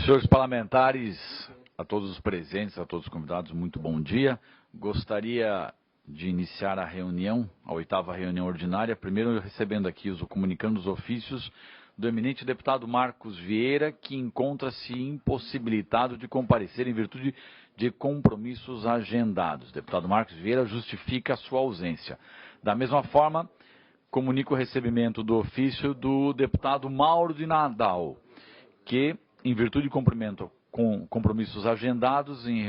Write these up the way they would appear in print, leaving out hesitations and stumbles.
Senhores parlamentares, a todos os presentes, a todos os convidados, muito bom dia. Gostaria de iniciar a reunião, a 8ª reunião ordinária, primeiro recebendo aqui comunicando os ofícios do eminente deputado Marcos Vieira, que encontra-se impossibilitado de comparecer em virtude de compromissos agendados. Deputado Marcos Vieira justifica a sua ausência. Da mesma forma, comunico o recebimento do ofício do deputado Mauro de Nadal, que, em virtude de cumprimento com compromissos agendados e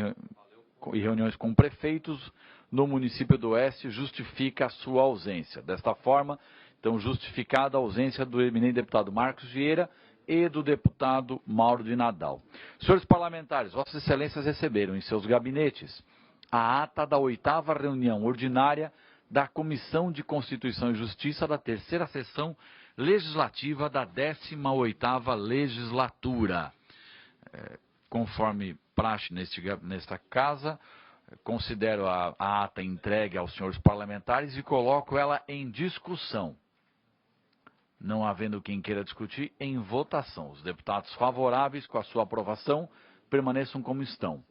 reuniões com prefeitos no município do Oeste, justifica a sua ausência. Desta forma, então, justificada a ausência do eminente deputado Marcos Vieira e do deputado Mauro de Nadal. Senhores parlamentares, Vossas Excelências receberam em seus gabinetes a ata da 8ª reunião ordinária da Comissão de Constituição e Justiça da 3ª sessão legislativa da 18ª legislatura. Conforme praxe nesta casa, considero a ata entregue aos senhores parlamentares e coloco ela em discussão. Não havendo quem queira discutir, em votação. Os deputados favoráveis com a sua aprovação permaneçam como estão.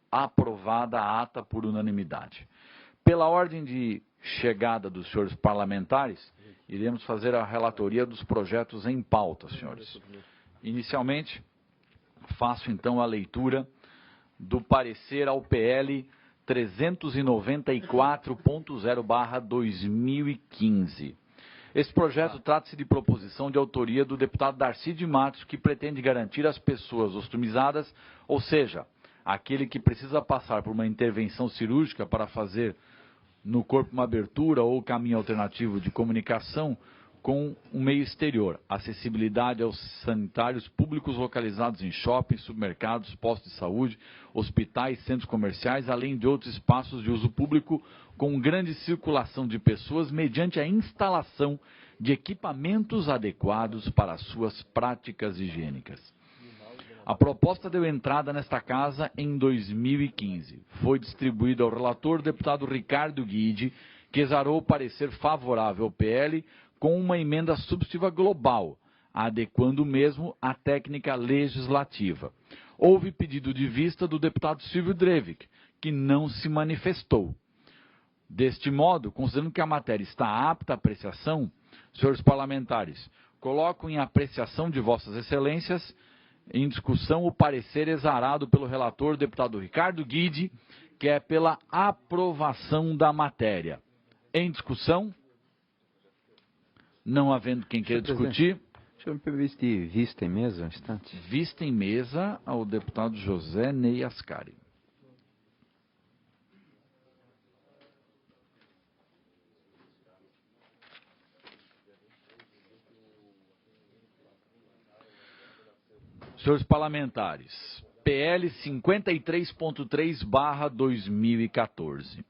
Aprovada a ata por unanimidade. Pela ordem de chegada dos senhores parlamentares, iremos fazer a relatoria dos projetos em pauta, senhores. Inicialmente, faço então a leitura do parecer ao PL 394.0/2015. Esse projeto trata-se de proposição de autoria do deputado Darcy de Matos, que pretende garantir às pessoas ostrumizadas, ou seja, aquele que precisa passar por uma intervenção cirúrgica para fazer no corpo uma abertura ou caminho alternativo de comunicação com um meio exterior, acessibilidade aos sanitários públicos localizados em shoppings, supermercados, postos de saúde, hospitais, centros comerciais, além de outros espaços de uso público com grande circulação de pessoas mediante a instalação de equipamentos adequados para as suas práticas higiênicas. A proposta deu entrada nesta casa em 2015. Foi distribuída ao relator, o deputado Ricardo Guide, que exarou o parecer favorável ao PL com uma emenda substitutiva global, adequando o mesmo à técnica legislativa. Houve pedido de vista do deputado Silvio Drevik, que não se manifestou. Deste modo, considerando que a matéria está apta à apreciação, senhores parlamentares, coloco em apreciação de Vossas Excelências em discussão o parecer exarado pelo relator, deputado Ricardo Guide, que é pela aprovação da matéria. Em discussão, não havendo quem queira discutir. Deixa eu me permitir de vista em mesa um instante. Vista em mesa ao deputado José Ney Ascari. Senhores parlamentares, PL 53.3/2014.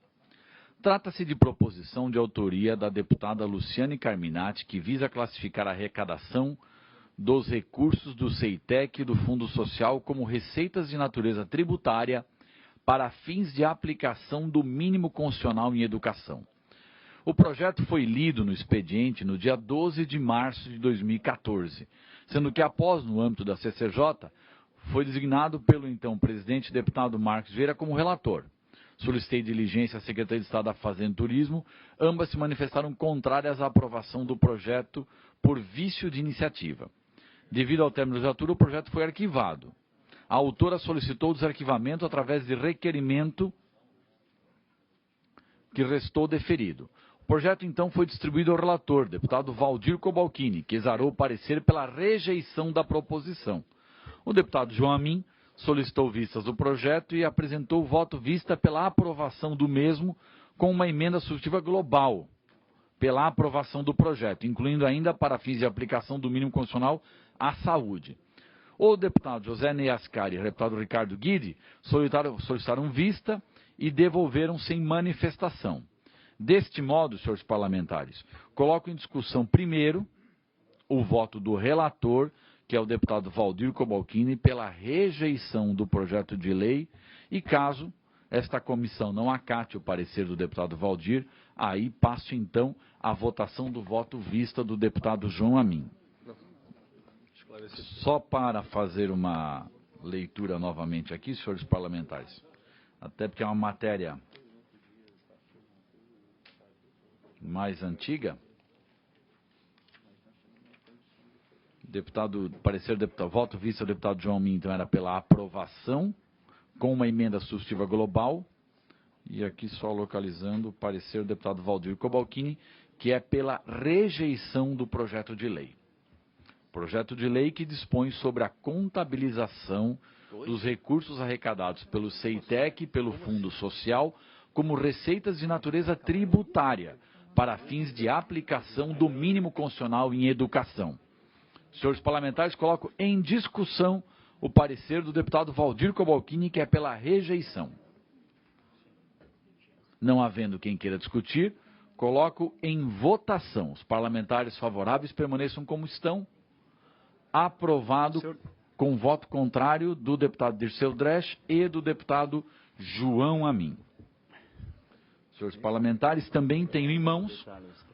Trata-se de proposição de autoria da deputada Luciane Carminati, que visa classificar a arrecadação dos recursos do CEITEC e do Fundo Social como receitas de natureza tributária para fins de aplicação do mínimo constitucional em educação. O projeto foi lido no expediente no dia 12 de março de 2014, sendo que após, no âmbito da CCJ, foi designado pelo então presidente deputado Marcos Vieira como relator. Solicitei diligência à Secretaria de Estado da Fazenda e Turismo, ambas se manifestaram contrárias à aprovação do projeto por vício de iniciativa. Devido ao término da legislatura, o projeto foi arquivado. A autora solicitou o desarquivamento através de requerimento que restou deferido. O projeto, então, foi distribuído ao relator, deputado Valdir Cobalcini, que exarou o parecer pela rejeição da proposição. O deputado João Amin solicitou vistas do projeto e apresentou o voto vista pela aprovação do mesmo com uma emenda substitutiva global pela aprovação do projeto, incluindo ainda para fins de aplicação do mínimo constitucional à saúde. O deputado José Ney Ascari e o deputado Ricardo Guide solicitaram vista e devolveram sem manifestação. Deste modo, senhores parlamentares, coloco em discussão primeiro o voto do relator, que é o deputado Valdir Cobalcini, pela rejeição do projeto de lei, e caso esta comissão não acate o parecer do deputado Valdir, aí passo então à votação do voto vista do deputado João Amin. Só para fazer uma leitura novamente aqui, senhores parlamentares. Até porque é uma matéria mais antiga. Voto vista do deputado João Min, então era pela aprovação, com uma emenda substitutiva global. E aqui só localizando o parecer do deputado Valdir Cobalcini, que é pela rejeição do projeto de lei. Projeto de lei que dispõe sobre a contabilização dos recursos arrecadados pelo CEITEC e pelo Fundo Social como receitas de natureza tributária, para fins de aplicação do mínimo constitucional em educação. Senhores parlamentares, coloco em discussão o parecer do deputado Valdir Cobalcini, que é pela rejeição. Não havendo quem queira discutir, coloco em votação. Os parlamentares favoráveis permaneçam como estão. Aprovado com voto contrário do deputado Dirceu Dresch e do deputado João Amin. Senhores parlamentares, também tenho em mãos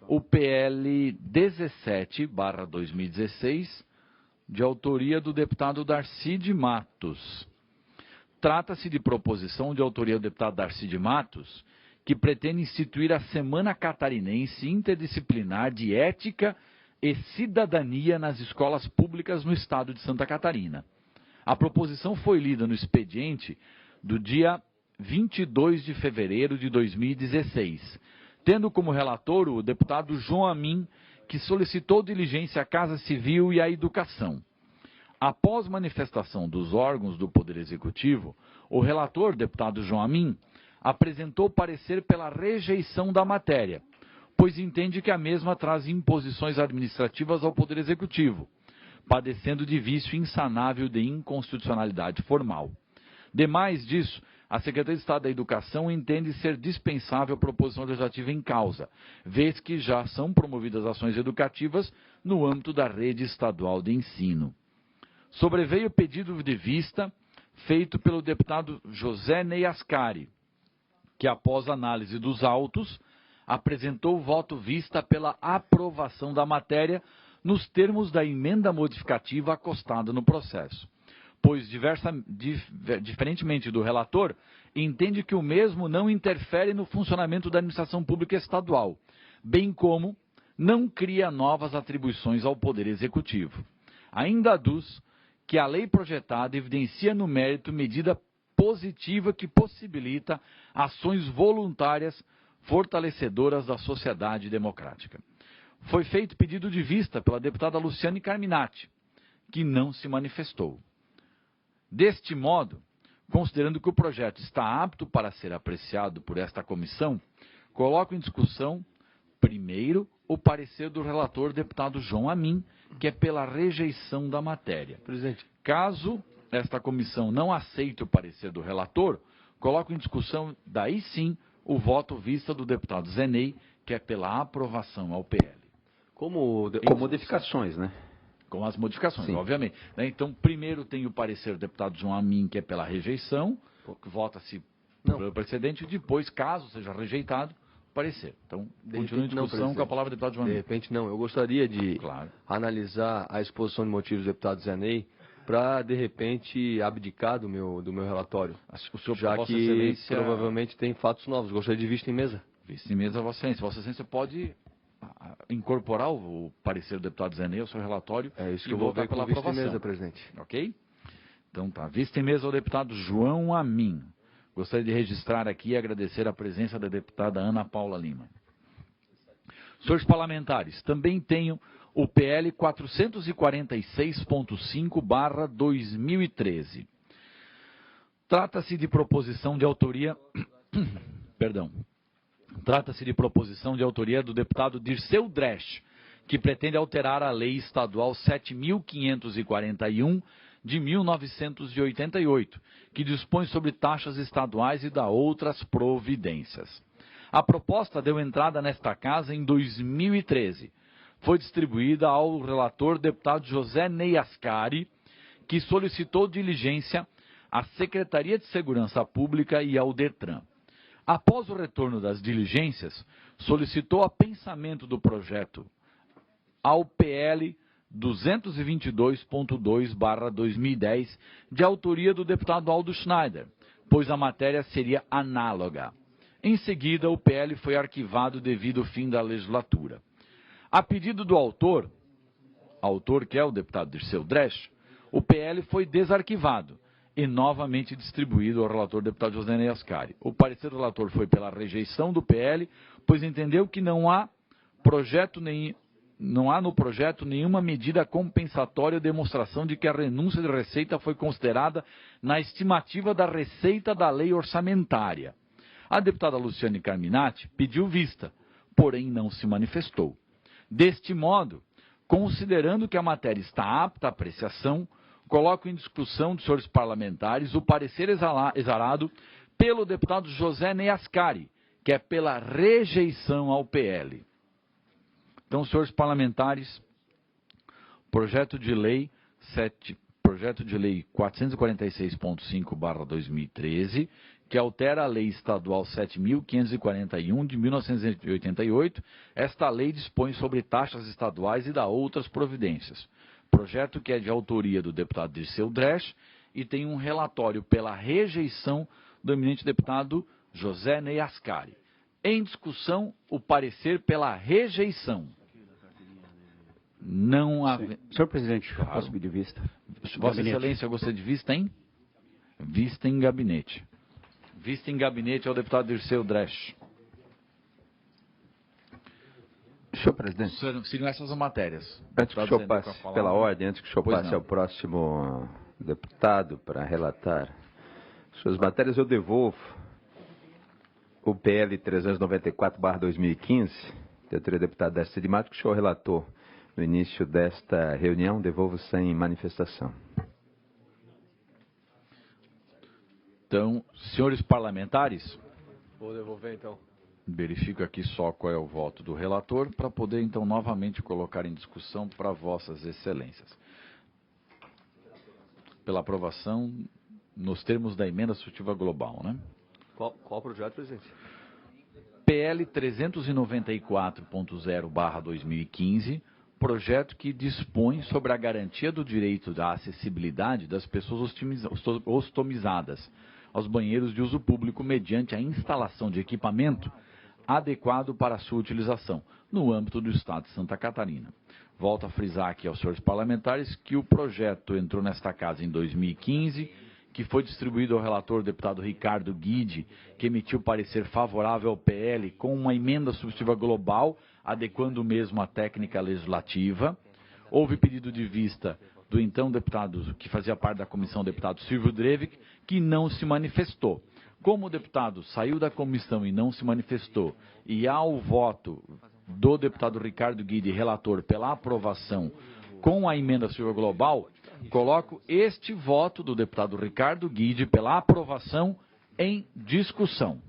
o PL 17/2016, de autoria do deputado Darcy de Matos. Trata-se de proposição de autoria do deputado Darcy de Matos, que pretende instituir a Semana Catarinense Interdisciplinar de Ética e Cidadania nas escolas públicas no estado de Santa Catarina. A proposição foi lida no expediente do dia 22 de fevereiro de 2016, tendo como relator o deputado João Amin, que solicitou diligência à Casa Civil e à Educação. Após manifestação dos órgãos do Poder Executivo, o relator, deputado João Amin, apresentou parecer pela rejeição da matéria, pois entende que a mesma traz imposições administrativas ao Poder Executivo, padecendo de vício insanável de inconstitucionalidade formal. Demais disso, a Secretaria de Estado da Educação entende ser dispensável a proposição legislativa em causa, vez que já são promovidas ações educativas no âmbito da rede estadual de ensino. Sobreveio o pedido de vista feito pelo deputado José Ney Ascari, que após análise dos autos, apresentou voto vista pela aprovação da matéria nos termos da emenda modificativa acostada no processo, pois, diferentemente do relator, entende que o mesmo não interfere no funcionamento da administração pública estadual, bem como não cria novas atribuições ao Poder Executivo. Ainda aduz que a lei projetada evidencia no mérito medida positiva que possibilita ações voluntárias fortalecedoras da sociedade democrática. Foi feito pedido de vista pela deputada Luciane Carminati, que não se manifestou. Deste modo, considerando que o projeto está apto para ser apreciado por esta comissão, coloco em discussão, primeiro, o parecer do relator deputado João Amin, que é pela rejeição da matéria. Presidente. Caso esta comissão não aceite o parecer do relator, coloco em discussão, daí sim, o voto vista do deputado Zenei, que é pela aprovação ao PL. Com modificações, né? Com as modificações, sim, obviamente. Então, primeiro tem o parecer do deputado João Amin, que é pela rejeição, que vota-se pelo precedente, e depois, caso seja rejeitado, parecer. Então, continua em discussão com a palavra do deputado João Amin. De repente, não. Eu gostaria de analisar a exposição de motivos do deputado Zenei para, de repente, abdicar do meu relatório. O senhor, já Vossa que Excelência, provavelmente tem fatos novos. Gostaria de vista em mesa. Vista em mesa, Vossa Excelência. Vossa Excelência pode incorporar o parecer do deputado Zenei ao seu relatório. É isso que eu vou ver pela vista em mesa, presidente. Ok? Então tá. Vista em mesa ao deputado João Amin. Gostaria de registrar aqui e agradecer a presença da deputada Ana Paula Lima. Senhores parlamentares, também tenho o PL 446.5/2013. Trata-se de proposição de autoria... Trata-se de proposição de autoria do deputado Dirceu Dresch, que pretende alterar a Lei Estadual 7.541 de 1988, que dispõe sobre taxas estaduais e dá outras providências. A proposta deu entrada nesta casa em 2013. Foi distribuída ao relator deputado José Ney Ascari, que solicitou diligência à Secretaria de Segurança Pública e ao DETRAN. Após o retorno das diligências, solicitou apensamento do projeto ao PL 222.2/2010, de autoria do deputado Aldo Schneider, pois a matéria seria análoga. Em seguida, o PL foi arquivado devido ao fim da legislatura. A pedido do autor que é o deputado Dirceu Dresch, o PL foi desarquivado e novamente distribuído ao relator deputado Josénei Ascari. O parecer do relator foi pela rejeição do PL, pois entendeu que não há no projeto nenhuma medida compensatória ou demonstração de que a renúncia de receita foi considerada na estimativa da receita da lei orçamentária. A deputada Luciane Carminati pediu vista, porém não se manifestou. Deste modo, considerando que a matéria está apta à apreciação, coloco em discussão dos senhores parlamentares o parecer exarado pelo deputado Josénei Ascari, que é pela rejeição ao PL. Então, senhores parlamentares, projeto de lei 446.5/2013, que altera a Lei Estadual 7.541 de 1988. Esta lei dispõe sobre taxas estaduais e dá outras providências. Projeto que é de autoria do deputado Dirceu Dresch e tem um relatório pela rejeição do eminente deputado Josénei Ascari. Em discussão, o parecer pela rejeição. Não há... Senhor presidente, claro. Posso pedir vista? Vossa Excelência, gostaria de vista em? Vista em gabinete. Vista em gabinete ao deputado Dirceu Dresch. Senhor presidente. Seriam essas as matérias. Antes que o senhor passe pela ordem, antes que o senhor passe ao próximo deputado para relatar suas matérias, eu devolvo o PL 394/2015, de autoria do deputado Décio de Mato, que o senhor relatou no início desta reunião, devolvo sem manifestação. Então, senhores parlamentares... Vou devolver, então. Verifico aqui só qual é o voto do relator, para poder, então, novamente colocar em discussão para vossas excelências. Pela aprovação nos termos da emenda substitutiva global, né? Qual projeto, presidente? PL 394.0/2015, projeto que dispõe sobre a garantia do direito da acessibilidade das pessoas ostomizadas aos banheiros de uso público mediante a instalação de equipamento adequado para a sua utilização, no âmbito do Estado de Santa Catarina. Volto a frisar aqui aos senhores parlamentares que o projeto entrou nesta casa em 2015, que foi distribuído ao relator deputado Ricardo Guide, que emitiu parecer favorável ao PL com uma emenda substitutiva global, adequando o mesmo à técnica legislativa. Houve pedido de vista do então deputado, que fazia parte da comissão, deputado Silvio Drevik, que não se manifestou. Como o deputado saiu da comissão e não se manifestou, e há o voto do deputado Ricardo Guide, relator, pela aprovação com a emenda substitutiva global, coloco este voto do deputado Ricardo Guide pela aprovação em discussão.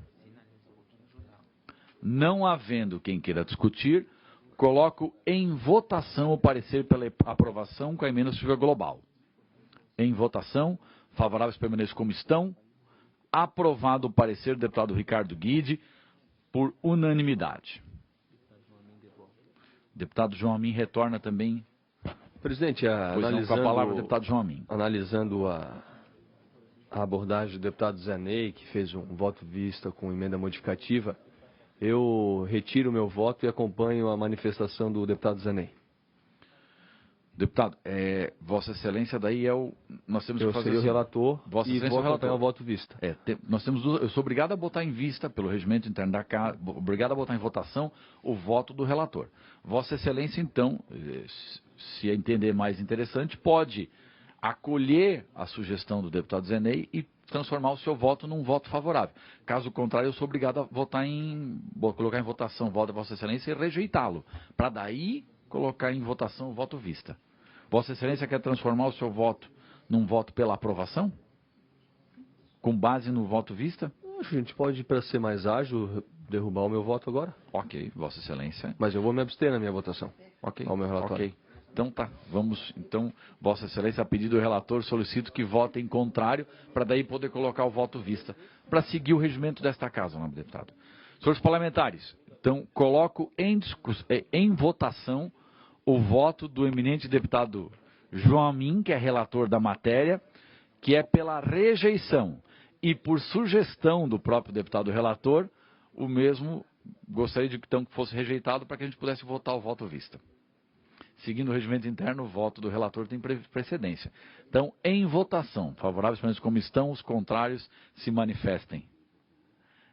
Não havendo quem queira discutir, coloco em votação o parecer pela aprovação com a emenda substitutiva global. Em votação, favoráveis permaneçam como estão. Aprovado o parecer do deputado Ricardo Guide por unanimidade. Deputado João Amin retorna também. Presidente, analisando, com a palavra, deputado João Amin. Analisando a abordagem do deputado Zanei, que fez um voto vista com emenda modificativa, eu retiro o meu voto e acompanho a manifestação do deputado Zanei. Deputado, Vossa Excelência daí é o... Nós temos que fazer o relator Vossa e vou acompanhar o voto vista. Nós temos eu sou obrigado a botar em vista, pelo regimento interno da Casa, obrigado a botar em votação o voto do relator. Vossa Excelência, então, se entender mais interessante, pode acolher a sugestão do deputado Zanei e transformar o seu voto num voto favorável. Caso contrário, eu sou obrigado a colocar em votação o voto da Vossa Excelência e rejeitá-lo, para daí colocar em votação o voto vista. Vossa Excelência quer transformar o seu voto num voto pela aprovação? Com base no voto vista? A gente pode, para ser mais ágil, derrubar o meu voto agora. Ok, Vossa Excelência. Mas eu vou me abster na minha votação. Ok. Ao meu relatório. Ok. Então tá, vamos, então, Vossa Excelência, a pedido do relator, solicito que vote em contrário, para daí poder colocar o voto vista, para seguir o regimento desta casa, nobre deputado. Senhores parlamentares, então, coloco em votação o voto do eminente deputado João Amin, que é relator da matéria, que é pela rejeição. E por sugestão do próprio deputado relator, o mesmo gostaria de então, que fosse rejeitado para que a gente pudesse votar o voto vista. Seguindo o regimento interno, o voto do relator tem precedência. Então, em votação, favoráveis pelo menos como estão, os contrários se manifestem.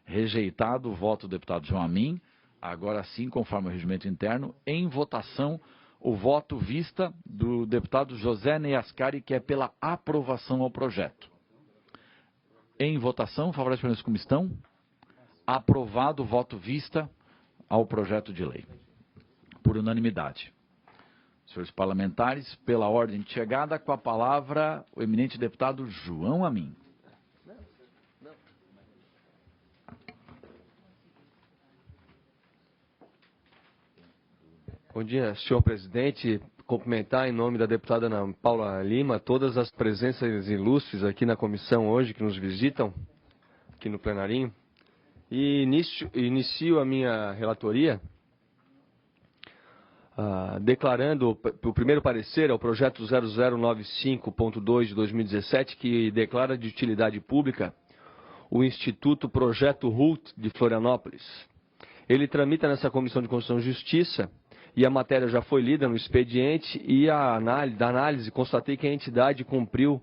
Rejeitado o voto do deputado João Amin, agora sim, conforme o regimento interno, em votação, o voto vista do deputado José Neyascari, que é pela aprovação ao projeto. Em votação, favoráveis pelo menos como estão, aprovado o voto vista ao projeto de lei, por unanimidade. Senhores parlamentares, pela ordem de chegada, com a palavra o eminente deputado João Amin. Bom dia, senhor presidente. Cumprimentar em nome da deputada Ana Paula Lima todas as presenças ilustres aqui na comissão hoje que nos visitam, aqui no plenarinho. E inicio a minha relatoria declarando o primeiro parecer ao projeto 0095.2 de 2017, que declara de utilidade pública o Instituto Projeto RUT de Florianópolis. Ele tramita nessa Comissão de Constituição e Justiça, e a matéria já foi lida no expediente, e da análise constatei que a entidade cumpriu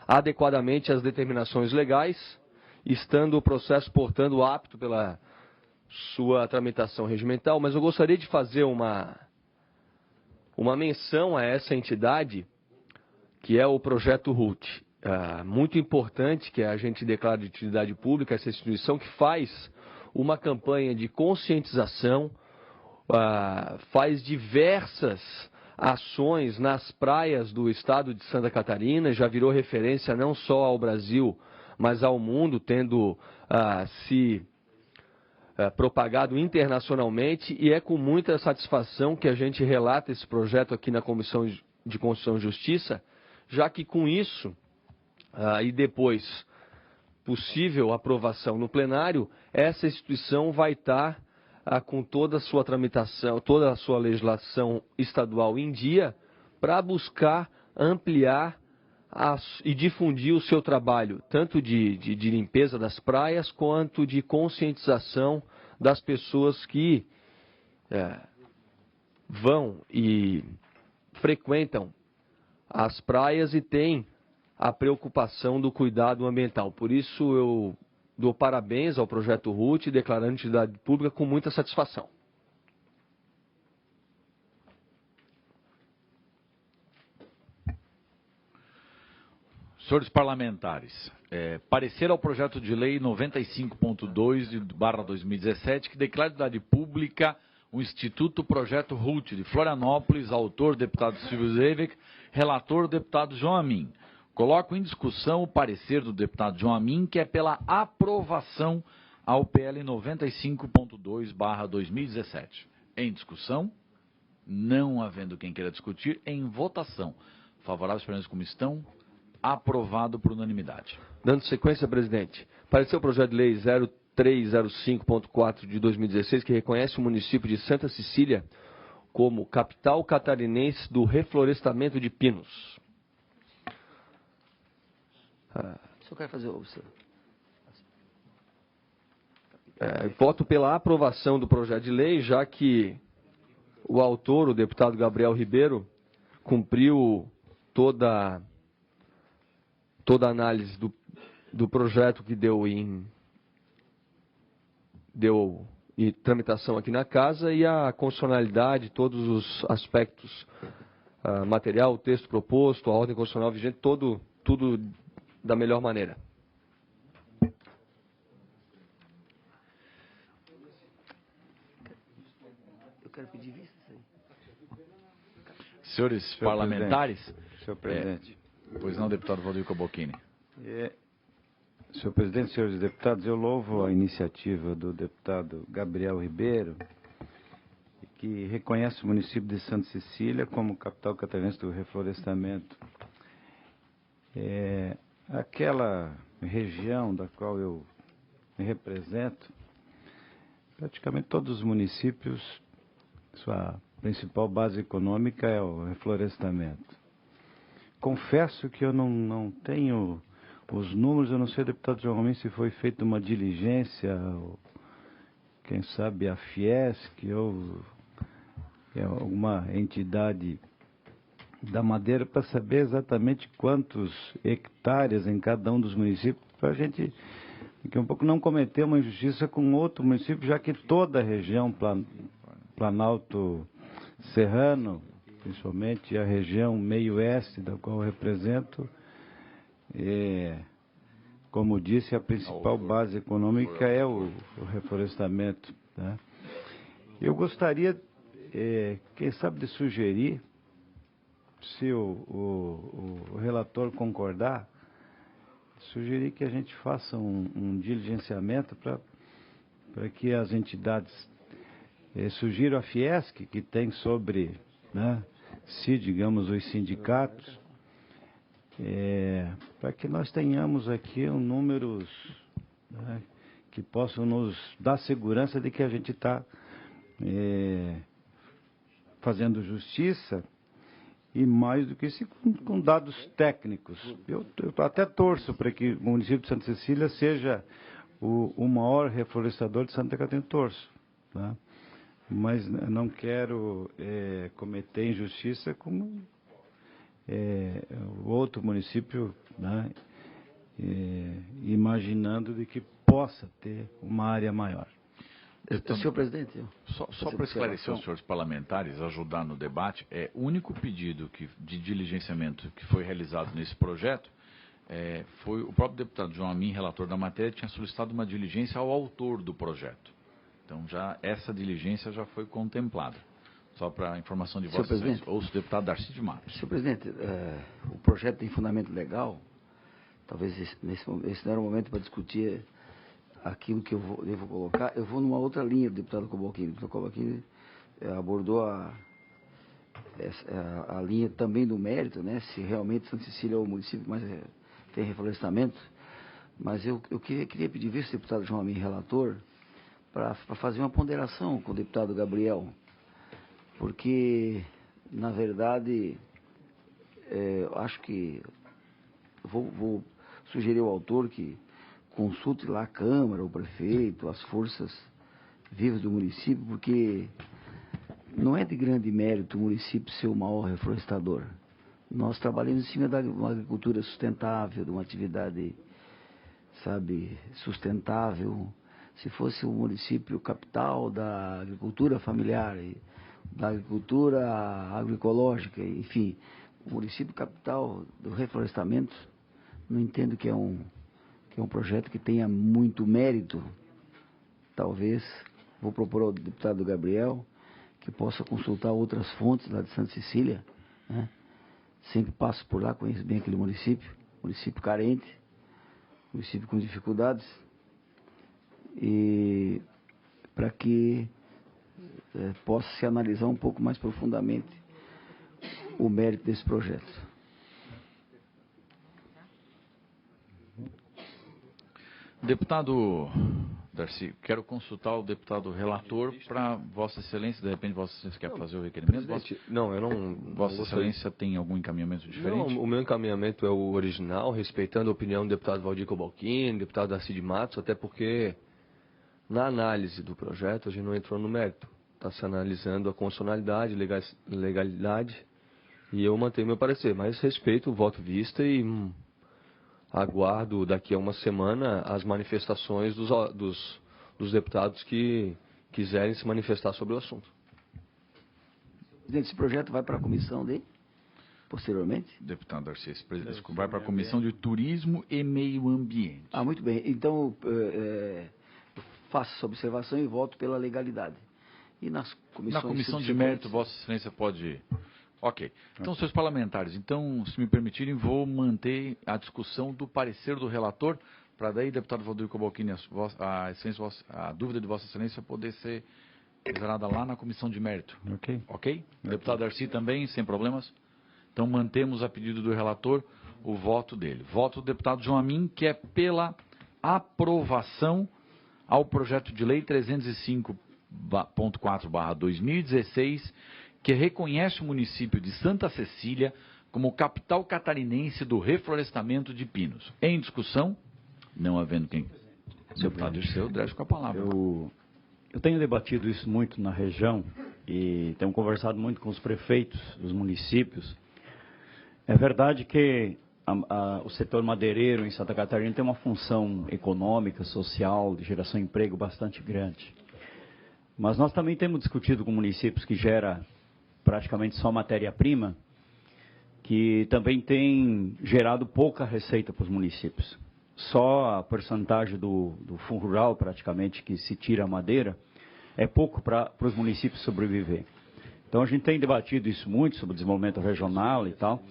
adequadamente as determinações legais, estando o processo, portanto, apto pela sua tramitação regimental, mas eu gostaria de fazer uma menção a essa entidade, que é o projeto RUT. Muito importante que a gente declare de utilidade pública essa instituição que faz uma campanha de conscientização, faz diversas ações nas praias do estado de Santa Catarina, já virou referência não só ao Brasil, mas ao mundo, tendo se propagado internacionalmente, e é com muita satisfação que a gente relata esse projeto aqui na Comissão de Constituição e Justiça, já que com isso, e depois possível aprovação no plenário, essa instituição vai estar com toda a sua tramitação, toda a sua legislação estadual em dia, para buscar ampliar e difundir o seu trabalho, tanto de limpeza das praias, quanto de conscientização das pessoas que vão e frequentam as praias e têm a preocupação do cuidado ambiental. Por isso eu dou parabéns ao projeto RUT, declarando utilidade pública com muita satisfação. Senhores parlamentares, parecer ao projeto de lei 95.2/2017, que declara de utilidade pública o Instituto Projeto RUT de Florianópolis, autor deputado Silvio Zeivek, relator deputado João Amin. Coloco em discussão o parecer do deputado João Amin, que é pela aprovação ao PL 95.2/2017. Em discussão, não havendo quem queira discutir, em votação. Favoráveis, pelo menos como estão, aprovado por unanimidade. Dando sequência, presidente, parecer o projeto de lei 0305.4 de 2016, que reconhece o município de Santa Cecília como capital catarinense do reflorestamento de pinos. O senhor quer fazer o seu? Voto pela aprovação do projeto de lei, já que o autor, o deputado Gabriel Ribeiro, cumpriu toda a análise do projeto que deu em tramitação aqui na casa, e a constitucionalidade, todos os aspectos material, o texto proposto, a ordem constitucional vigente, tudo da melhor maneira. Eu quero pedir vista. Senhores parlamentares. Senhor presidente. Pois não, deputado Valdir Cobocchini. Senhor presidente, senhores deputados, eu louvo a iniciativa do deputado Gabriel Ribeiro, que reconhece o município de Santa Cecília como capital catarinense do reflorestamento. Aquela região da qual eu me represento, praticamente todos os municípios, sua principal base econômica é o reflorestamento. Confesso que eu não tenho os números, eu não sei, deputado João Romim, se foi feita uma diligência, ou, quem sabe a Fiesc ou alguma entidade da Madeira, para saber exatamente quantos hectares em cada um dos municípios, para a gente daqui um pouco não cometer uma injustiça com outro município, já que toda a região Planalto Serrano, principalmente a região meio-oeste, da qual eu represento, como disse, a principal base econômica é o reflorestamento. Tá? Eu gostaria, quem sabe, de sugerir, se o relator concordar, sugerir que a gente faça um diligenciamento para que as entidades, sugiram a Fiesc, que tem sobre, né, se, digamos, os sindicatos, para que nós tenhamos aqui números, né, que possam nos dar segurança de que a gente está fazendo justiça, e mais do que isso, com dados técnicos. Eu até torço para que o município de Santa Cecília seja o maior reflorestador de Santa Catarina, torço. Tá? Mas não quero cometer injustiça com o outro município, né, imaginando de que possa ter uma área maior. Senhor presidente. Só para esclarecer os senhores parlamentares, ajudar no debate, o único pedido de diligenciamento que foi realizado nesse projeto foi o próprio deputado João Amin, relator da matéria, tinha solicitado uma diligência ao autor do projeto. Então, essa diligência já foi contemplada. Só para informação de Vossa Excelência, ouço o deputado Darcy de Matos. Senhor presidente, o projeto tem fundamento legal. Talvez esse não era o momento para discutir aquilo que eu devo colocar. Eu vou numa outra linha do deputado Cobalcini. O deputado Cobalcini abordou a linha também do mérito, né? Se realmente Santa Cecília é o município que mais tem reflorestamento. Mas eu queria pedir vice deputado João Amin, relator, para fazer uma ponderação com o deputado Gabriel, porque, na verdade, acho que vou sugerir ao autor que consulte lá a Câmara, o prefeito, as forças vivas do município, porque não é de grande mérito o município ser o maior reflorestador. Nós trabalhamos em cima de uma agricultura sustentável, de uma atividade, sabe, sustentável. Se fosse o município capital da agricultura familiar, da agricultura agroecológica, enfim, o município capital do reflorestamento, não entendo que é um projeto que tenha muito mérito. Talvez, vou propor ao deputado Gabriel que possa consultar outras fontes lá de Santa Cecília, né? Sempre passo por lá, conheço bem aquele município carente, município com dificuldades, e para que possa se analisar um pouco mais profundamente o mérito desse projeto. Deputado Darcy, quero consultar o deputado relator para Vossa Excelência, de repente Vossa Excelência quer fazer o requerimento? Não, eu não... Vossa Excelência tem algum encaminhamento diferente? Não, o meu encaminhamento é o original, respeitando a opinião do deputado Valdir Cobalcini, deputado Darcy de Matos, até porque na análise do projeto a gente não entrou no mérito. Está se analisando a constitucionalidade, legalidade, e eu mantenho meu parecer, mas respeito o voto vista e aguardo daqui a uma semana as manifestações dos deputados que quiserem se manifestar sobre o assunto. Presidente, esse projeto vai para a comissão posteriormente? Deputado Darcy, vai para a Comissão de Turismo e Meio Ambiente. Ah, muito bem. Então, faço essa observação e voto pela legalidade. E na comissão de mérito, Vossa Excelência pode... Ok. Então, senhores parlamentares, então, se me permitirem, vou manter a discussão do parecer do relator, para daí, deputado Valdir Cobalcini, a dúvida de Vossa Excelência poder ser exarada lá na comissão de mérito. Ok? Deputado Darcy também, sem problemas? Então, mantemos a pedido do relator o voto dele. Voto do deputado João Amin, que é pela aprovação ao projeto de lei 305.4/2016, que reconhece o município de Santa Cecília como capital catarinense do reflorestamento de pinos. Em discussão, não havendo quem... Deputado Dirceu, Dresch com a palavra. Eu tenho debatido isso muito na região e tenho conversado muito com os prefeitos dos municípios. É verdade que o setor madeireiro em Santa Catarina tem uma função econômica, social, de geração de emprego bastante grande. Mas nós também temos discutido com municípios que gera praticamente só matéria-prima, que também tem gerado pouca receita para os municípios. Só a porcentagem do fundo rural, praticamente, que se tira a madeira, é pouco para os municípios sobreviver. Então, a gente tem debatido isso muito, sobre o desenvolvimento regional e tal,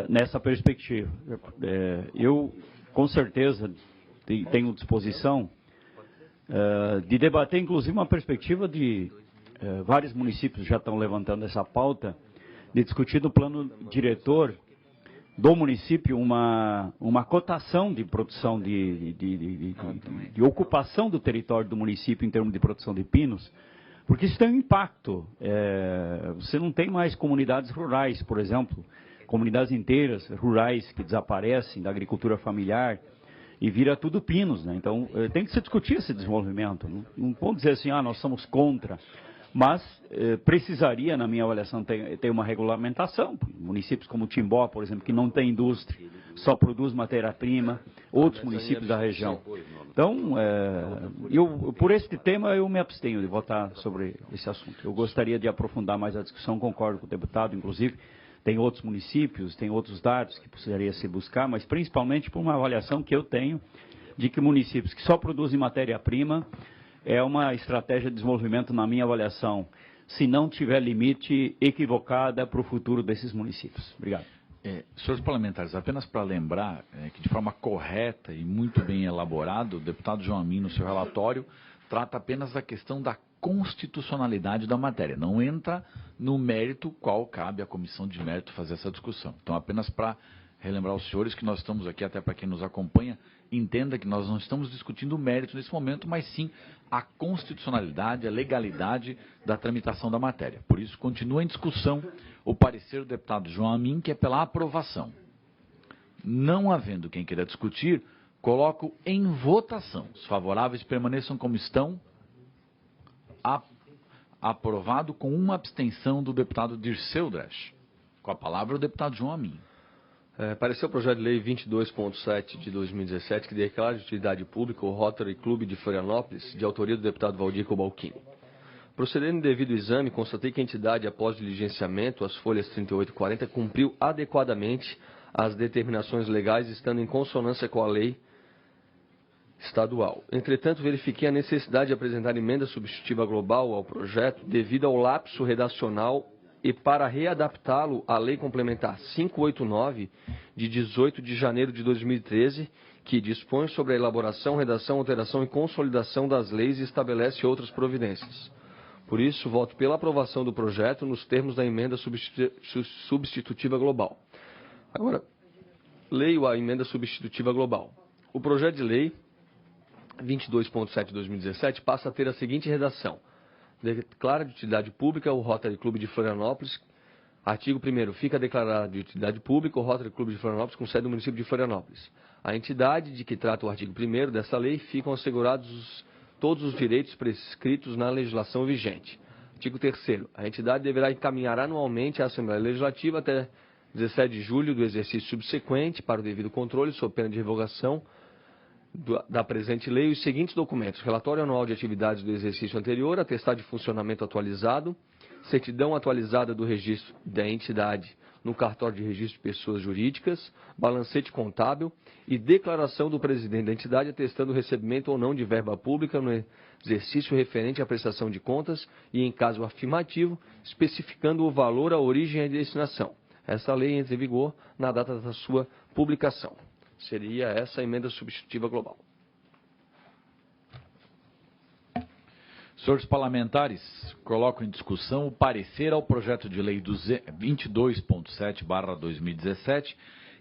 nessa perspectiva. Eu, com certeza, tenho disposição de debater, inclusive, uma perspectiva de... vários municípios já estão levantando essa pauta, de discutir no plano diretor do município uma cotação de produção, de ocupação do território do município em termos de produção de pinos, porque isso tem um impacto. Você não tem mais comunidades rurais, por exemplo, comunidades inteiras rurais que desaparecem da agricultura familiar e vira tudo pinos, né? Então, tem que se discutir esse desenvolvimento. Não vamos dizer assim, nós somos contra. Mas precisaria, na minha avaliação, ter uma regulamentação. Municípios como Timbó, por exemplo, que não tem indústria, só produz matéria-prima, outros municípios da região. Então, por este tema, eu me abstenho de votar sobre esse assunto. Eu gostaria de aprofundar mais a discussão, concordo com o deputado, inclusive, tem outros municípios, tem outros dados que precisaria se buscar, mas principalmente por uma avaliação que eu tenho de que municípios que só produzem matéria-prima é uma estratégia de desenvolvimento, na minha avaliação, se não tiver limite, equivocada para o futuro desses municípios. Obrigado. Senhores parlamentares, apenas para lembrar que de forma correta e muito bem elaborado, o deputado João Amin, no seu relatório, trata apenas da questão da constitucionalidade da matéria. Não entra no mérito qual cabe à comissão de mérito fazer essa discussão. Então, apenas para relembrar aos senhores que nós estamos aqui, até para quem nos acompanha, entenda que nós não estamos discutindo o mérito nesse momento, mas sim a constitucionalidade, a legalidade da tramitação da matéria. Por isso, continua em discussão o parecer do deputado João Amin, que é pela aprovação. Não havendo quem queira discutir, coloco em votação. Os favoráveis permaneçam como estão. Aprovado com uma abstenção do deputado Dirceu Dresch. Com a palavra o deputado João Amin. Pareceu o projeto de lei 22.7 de 2017, que declara de utilidade pública o Rotary Clube de Florianópolis, de autoria do deputado Valdir Cobalcini. Procedendo devido exame, constatei que a entidade, após diligenciamento, as folhas 38 e 40, cumpriu adequadamente as determinações legais, estando em consonância com a lei estadual. Entretanto, verifiquei a necessidade de apresentar emenda substitutiva global ao projeto, devido ao lapso redacional e para readaptá-lo à Lei Complementar 589, de 18 de janeiro de 2013, que dispõe sobre a elaboração, redação, alteração e consolidação das leis e estabelece outras providências. Por isso, voto pela aprovação do projeto nos termos da emenda substitutiva global. Agora, leio a emenda substitutiva global. O projeto de lei 22.7 de 2017 passa a ter a seguinte redação. Declara de utilidade pública o Rotary Clube de Florianópolis. Artigo 1º. Fica declarado de utilidade pública o Rotary Clube de Florianópolis com sede no município de Florianópolis. A entidade de que trata o artigo 1º dessa lei ficam assegurados todos os direitos prescritos na legislação vigente. Artigo 3º. A entidade deverá encaminhar anualmente à Assembleia Legislativa até 17 de julho do exercício subsequente para o devido controle, sob pena de revogação da presente lei, os seguintes documentos: relatório anual de atividades do exercício anterior, atestado de funcionamento atualizado, certidão atualizada do registro da entidade no cartório de registro de pessoas jurídicas, balancete contábil e declaração do presidente da entidade atestando o recebimento ou não de verba pública no exercício referente à prestação de contas e, em caso afirmativo, especificando o valor, a origem e a destinação. Essa lei entra em vigor na data da sua publicação. Seria essa a emenda substitutiva global. Senhores parlamentares, coloco em discussão o parecer ao projeto de lei 22.7/2017,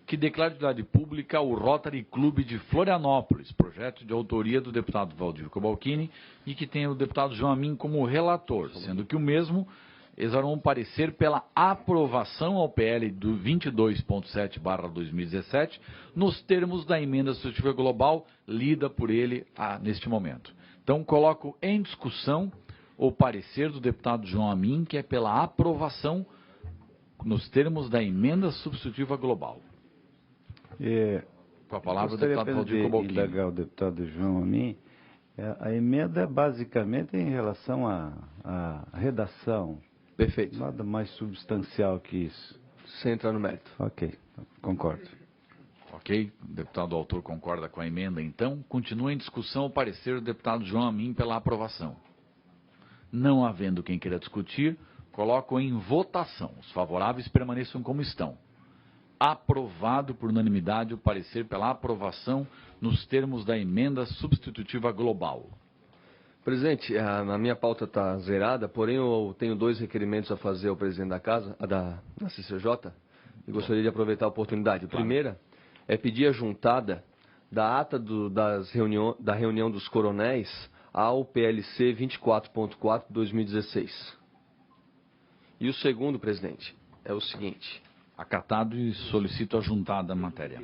que declara de utilidade pública o Rotary Clube de Florianópolis, projeto de autoria do deputado Valdir Cobalcini, e que tem o deputado João Amin como relator, sendo que o mesmo exoram parecer pela aprovação ao PL do 22.7/2017, nos termos da emenda substitutiva global, lida por ele neste momento. Então, coloco em discussão o parecer do deputado João Amin, que é pela aprovação nos termos da emenda substitutiva global. Com a palavra o deputado Valdir Cobalcini. O deputado João Amin, a emenda é basicamente em relação à redação. Perfeito. Nada mais substancial que isso. Sem entrar no mérito. Ok, concordo. Ok, o deputado autor concorda com a emenda, então. Continua em discussão o parecer do deputado João Amin pela aprovação. Não havendo quem queira discutir, coloco em votação. Os favoráveis permaneçam como estão. Aprovado por unanimidade o parecer pela aprovação nos termos da emenda substitutiva global. Presidente, a minha pauta está zerada, porém eu tenho 2 requerimentos a fazer ao presidente da Casa, da CCJ, e gostaria de aproveitar a oportunidade. A primeira é pedir a juntada da ata da reunião dos coronéis ao PLC 24.4/2016. E o segundo, presidente, é o seguinte. Acatado e solicito a juntada da matéria.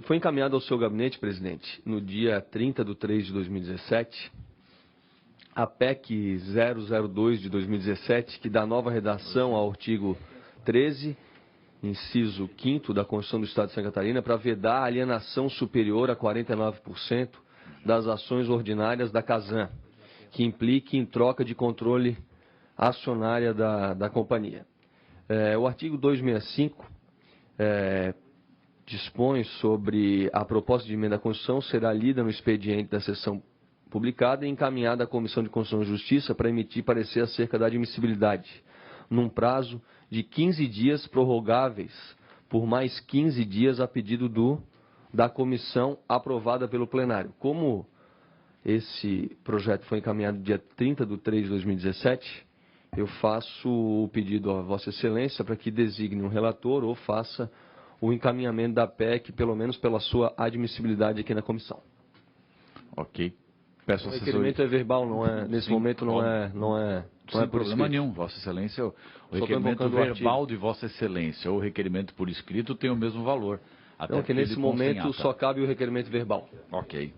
Foi encaminhado ao seu gabinete, presidente, no dia 30/3/2017, a PEC 002 de 2017, que dá nova redação ao artigo 13, inciso 5º da Constituição do Estado de Santa Catarina, para vedar a alienação superior a 49% das ações ordinárias da Casan, que implique em troca de controle acionária da companhia. O artigo 265 dispõe sobre a proposta de emenda à Constituição será lida no expediente da sessão publicada e encaminhada à Comissão de Constituição e Justiça para emitir parecer acerca da admissibilidade, num prazo de 15 dias prorrogáveis por mais 15 dias a pedido da comissão aprovada pelo plenário. Como esse projeto foi encaminhado dia 30/3/2017, eu faço o pedido a Vossa Excelência para que designe um relator ou faça o encaminhamento da PEC, pelo menos pela sua admissibilidade aqui na comissão. Ok. Peço o requerimento é verbal, não é, nesse momento não é sem problema nenhum, Vossa Excelência. O requerimento verbal de Vossa Excelência ou o requerimento por escrito tem o mesmo valor. Até não, que nesse momento só cabe o requerimento verbal. Ok.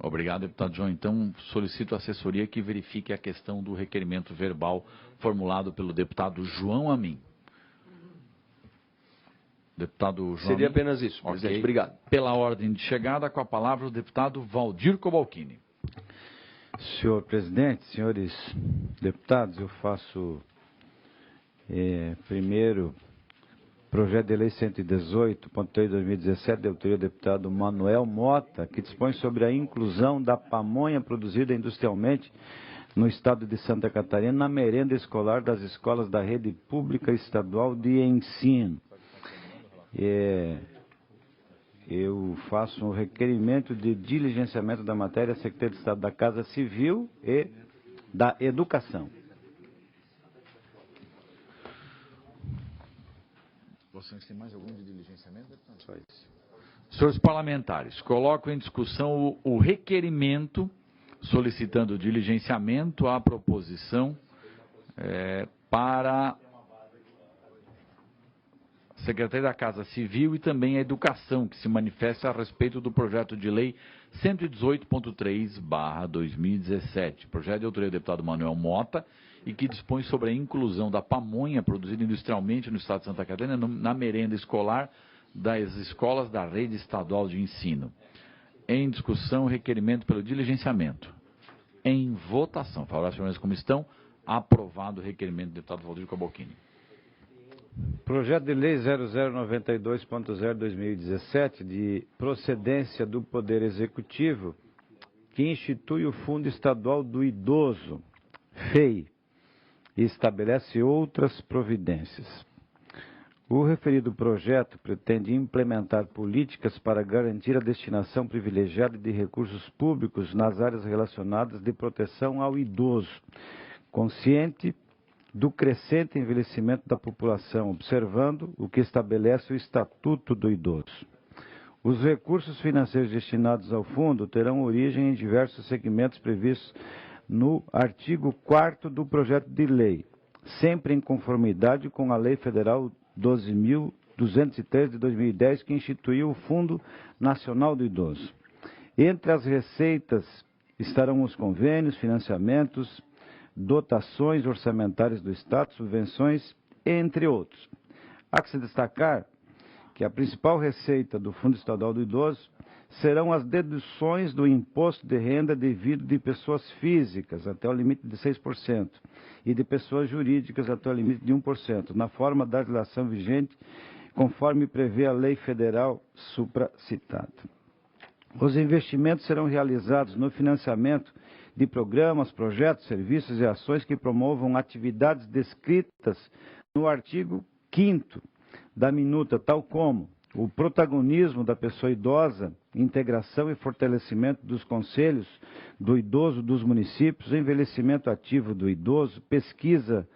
Obrigado, deputado João. Então, solicito à assessoria que verifique a questão do requerimento verbal formulado pelo deputado João Amin. Deputado João Seria Amin? apenas isso, presidente. Okay. Obrigado. Pela ordem de chegada, com a palavra o deputado Valdir Cobalcini. Senhor presidente, senhores deputados, eu faço primeiro projeto de lei 118.3/2017, de autoria do deputado Manuel Mota, que dispõe sobre a inclusão da pamonha produzida industrialmente no estado de Santa Catarina na merenda escolar das escolas da rede pública estadual de ensino. Eu faço um requerimento de diligenciamento da matéria à Secretaria de Estado da Casa Civil e da Educação. Vocês têm mais algum de diligenciamento? Só isso. Senhores parlamentares, coloco em discussão o requerimento solicitando diligenciamento à proposição para a Secretaria da Casa Civil e também a Educação, que se manifesta a respeito do projeto de lei 118.3/2017, projeto de autoria do deputado Manuel Mota, e que dispõe sobre a inclusão da pamonha produzida industrialmente no estado de Santa Catarina na merenda escolar das escolas da rede estadual de ensino. Em discussão, requerimento pelo diligenciamento. Em votação, favoráveis como estão, aprovado o requerimento do deputado Valdir Cobalcini. Projeto de lei 0092.0/2017, de procedência do Poder Executivo, que institui o Fundo Estadual do Idoso, FEI, e estabelece outras providências. O referido projeto pretende implementar políticas para garantir a destinação privilegiada de recursos públicos nas áreas relacionadas de proteção ao idoso, consciente do crescente envelhecimento da população, observando o que estabelece o Estatuto do Idoso. Os recursos financeiros destinados ao fundo terão origem em diversos segmentos previstos no artigo 4º do projeto de lei, sempre em conformidade com a Lei Federal 12.203 de 2010, que instituiu o Fundo Nacional do Idoso. Entre as receitas estarão os convênios, financiamentos, dotações orçamentárias do Estado, subvenções, entre outros. Há que se destacar que a principal receita do Fundo Estadual do Idoso serão as deduções do imposto de renda devido de pessoas físicas até o limite de 6% e de pessoas jurídicas até o limite de 1%, na forma da legislação vigente, conforme prevê a lei federal supracitada. Os investimentos serão realizados no financiamento de programas, projetos, serviços e ações que promovam atividades descritas no artigo 5º da minuta, tal como o protagonismo da pessoa idosa, integração e fortalecimento dos conselhos do idoso dos municípios, envelhecimento ativo do idoso, pesquisas,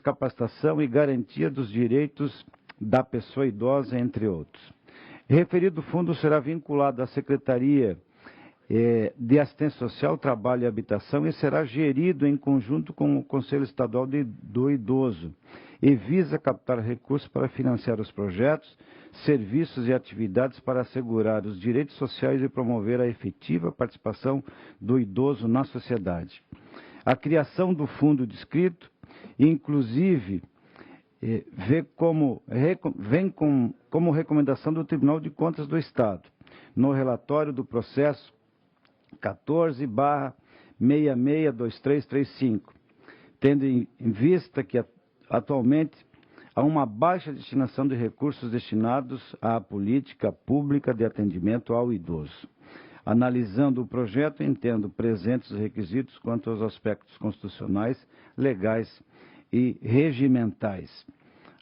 capacitação e garantia dos direitos da pessoa idosa, entre outros. Referido fundo será vinculado à Secretaria de Assistência Social, Trabalho e Habitação e será gerido em conjunto com o Conselho Estadual do Idoso e visa captar recursos para financiar os projetos, serviços e atividades para assegurar os direitos sociais e promover a efetiva participação do idoso na sociedade. A criação do fundo descrito, inclusive, vem como recomendação do Tribunal de Contas do Estado, no relatório do processo 14/662335, tendo em vista que atualmente há uma baixa destinação de recursos destinados à política pública de atendimento ao idoso. Analisando o projeto, entendo presentes os requisitos quanto aos aspectos constitucionais, legais e regimentais.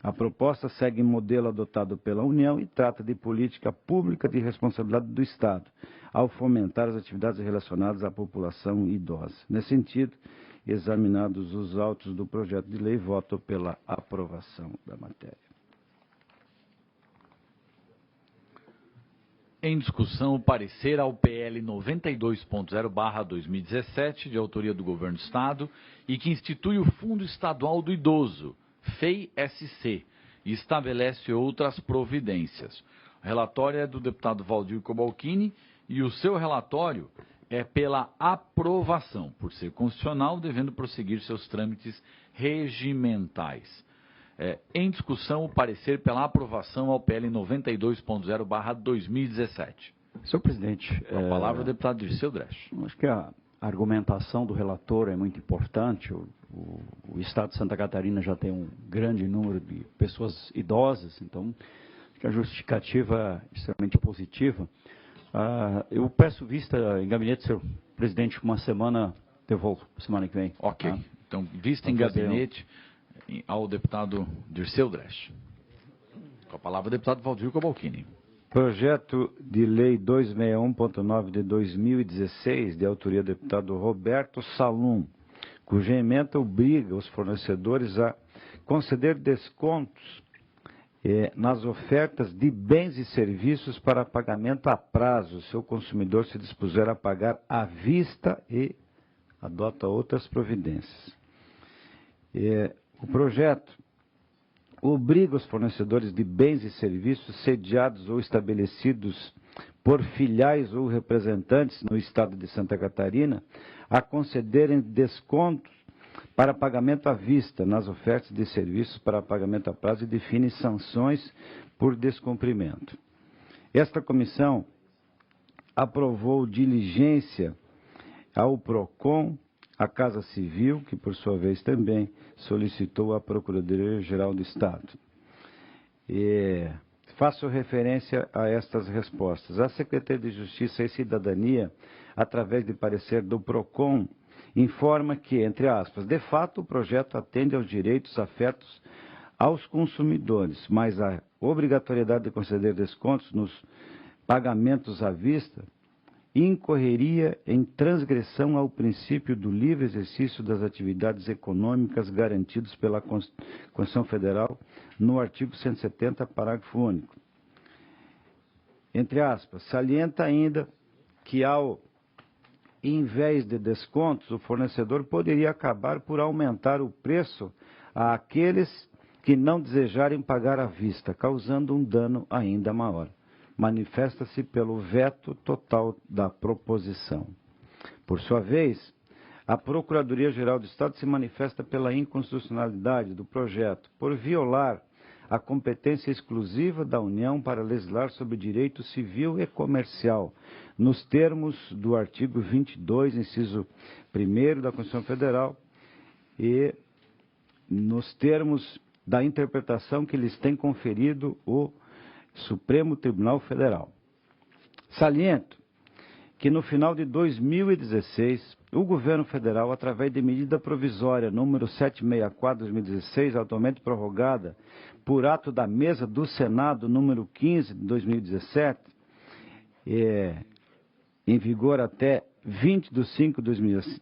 A proposta segue modelo adotado pela União e trata de política pública de responsabilidade do Estado, ao fomentar as atividades relacionadas à população idosa. Nesse sentido, examinados os autos do projeto de lei, voto pela aprovação da matéria. Em discussão, o parecer ao PL 92.0/2017, de autoria do Governo do Estado, e que institui o Fundo Estadual do Idoso, FEI-SC, e estabelece outras providências. O relatório é do deputado Valdir Cobalcini e o seu relatório é pela aprovação, por ser constitucional, devendo prosseguir seus trâmites regimentais. Em discussão, o parecer pela aprovação ao PL 92.0/2017. Senhor presidente, A palavra ao deputado Dirceu Dresch. Acho que a argumentação do relator é muito importante. O Estado de Santa Catarina já tem um grande número de pessoas idosas, então acho que a justificativa é extremamente positiva. Eu peço vista em gabinete, senhor presidente, uma semana, devolvo, semana que vem. Ok, então vista em gabinete ao deputado Dirceu Dresch. Com a palavra o deputado Valdir Cobalcini. Projeto de Lei 261.9 de 2016, de autoria do deputado Roberto Salum, cuja emenda obriga os fornecedores a conceder descontos nas ofertas de bens e serviços para pagamento a prazo, se o consumidor se dispuser a pagar à vista e adota outras providências. O projeto obriga os fornecedores de bens e serviços sediados ou estabelecidos por filiais ou representantes no Estado de Santa Catarina a concederem descontos para pagamento à vista nas ofertas de serviços para pagamento a prazo e define sanções por descumprimento. Esta comissão aprovou diligência ao PROCON, a Casa Civil, que por sua vez também solicitou à Procuradoria-Geral do Estado. Faço referência a estas respostas. A Secretaria de Justiça e Cidadania, através de parecer do PROCON, informa que, entre aspas, de fato o projeto atende aos direitos afetos aos consumidores, mas a obrigatoriedade de conceder descontos nos pagamentos à vista incorreria em transgressão ao princípio do livre exercício das atividades econômicas garantidos pela Constituição Federal no artigo 170, parágrafo único. Entre aspas, salienta ainda que ao em vez de descontos, o fornecedor poderia acabar por aumentar o preço àqueles que não desejarem pagar à vista, causando um dano ainda maior. Manifesta-se pelo veto total da proposição. Por sua vez, a Procuradoria-Geral do Estado se manifesta pela inconstitucionalidade do projeto, por violar a competência exclusiva da União para legislar sobre direito civil e comercial, nos termos do artigo 22, inciso 1º da Constituição Federal e nos termos da interpretação que lhes tem conferido o Supremo Tribunal Federal. Saliento que no final de 2016, o governo federal, através de medida provisória número 764/2016, atualmente prorrogada por ato da mesa do Senado número 15 de 2017, em vigor até 20 de 5 de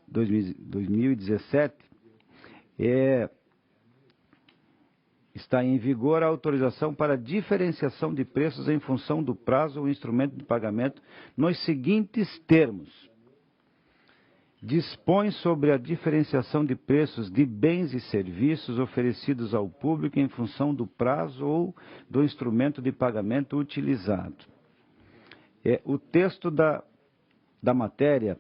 2017, está em vigor a autorização para diferenciação de preços em função do prazo ou instrumento de pagamento nos seguintes termos. Dispõe sobre a diferenciação de preços de bens e serviços oferecidos ao público em função do prazo ou do instrumento de pagamento utilizado. O texto da matéria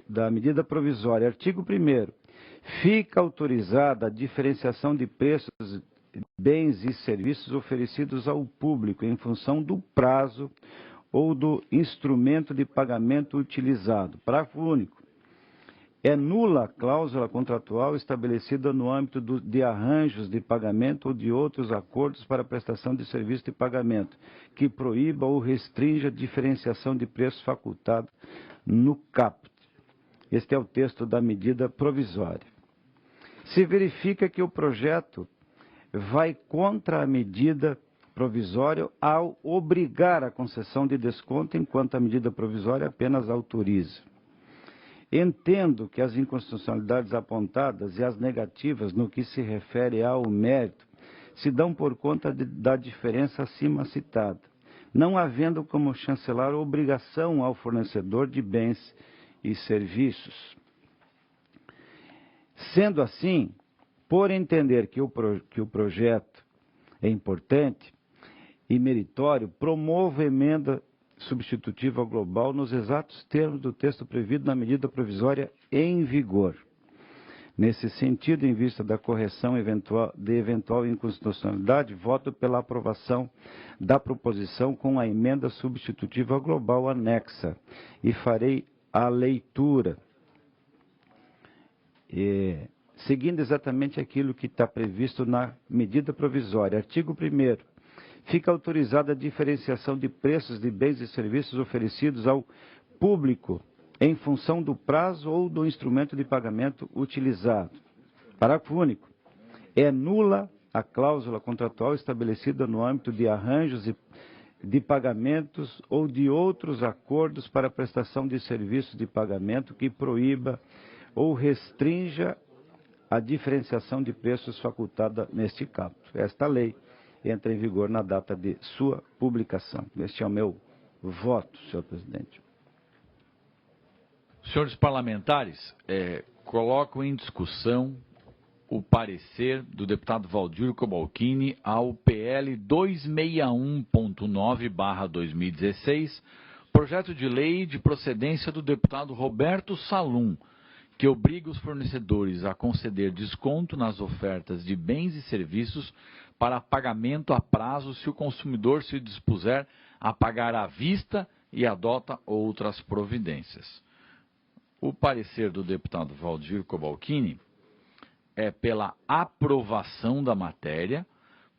da medida provisória, artigo 1º, fica autorizada a diferenciação de preços de bens e serviços oferecidos ao público em função do prazo ou do instrumento de pagamento utilizado. Parágrafo único. É nula a cláusula contratual estabelecida no âmbito de arranjos de pagamento ou de outros acordos para prestação de serviço de pagamento, que proíba ou restrinja a diferenciação de preços facultado no caput. Este é o texto da medida provisória. Se verifica que o projeto vai contra a medida provisória ao obrigar a concessão de desconto, enquanto a medida provisória apenas autoriza. Entendo que as inconstitucionalidades apontadas e as negativas no que se refere ao mérito se dão por conta da diferença acima citada, não havendo como chancelar obrigação ao fornecedor de bens e serviços. Sendo assim, por entender que o projeto é importante e meritório, promovo emenda substitutiva global nos exatos termos do texto previsto na medida provisória em vigor. Nesse sentido, em vista da correção de eventual inconstitucionalidade, voto pela aprovação da proposição com a emenda substitutiva global anexa e farei a leitura. Seguindo exatamente aquilo que está previsto na medida provisória. Artigo 1º. Fica autorizada a diferenciação de preços de bens e serviços oferecidos ao público em função do prazo ou do instrumento de pagamento utilizado. Parágrafo único. É nula a cláusula contratual estabelecida no âmbito de arranjos de pagamentos ou de outros acordos para prestação de serviços de pagamento que proíba ou restrinja a diferenciação de preços facultada neste caput. Esta lei entra em vigor na data de sua publicação. Este é o meu voto, senhor presidente. Senhores parlamentares, coloco em discussão o parecer do deputado Valdir Cobalcini ao PL 261.9/2016, projeto de lei de procedência do deputado Roberto Salum, que obriga os fornecedores a conceder desconto nas ofertas de bens e serviços para pagamento a prazo se o consumidor se dispuser a pagar à vista e adota outras providências. O parecer do deputado Valdir Cobalcini é pela aprovação da matéria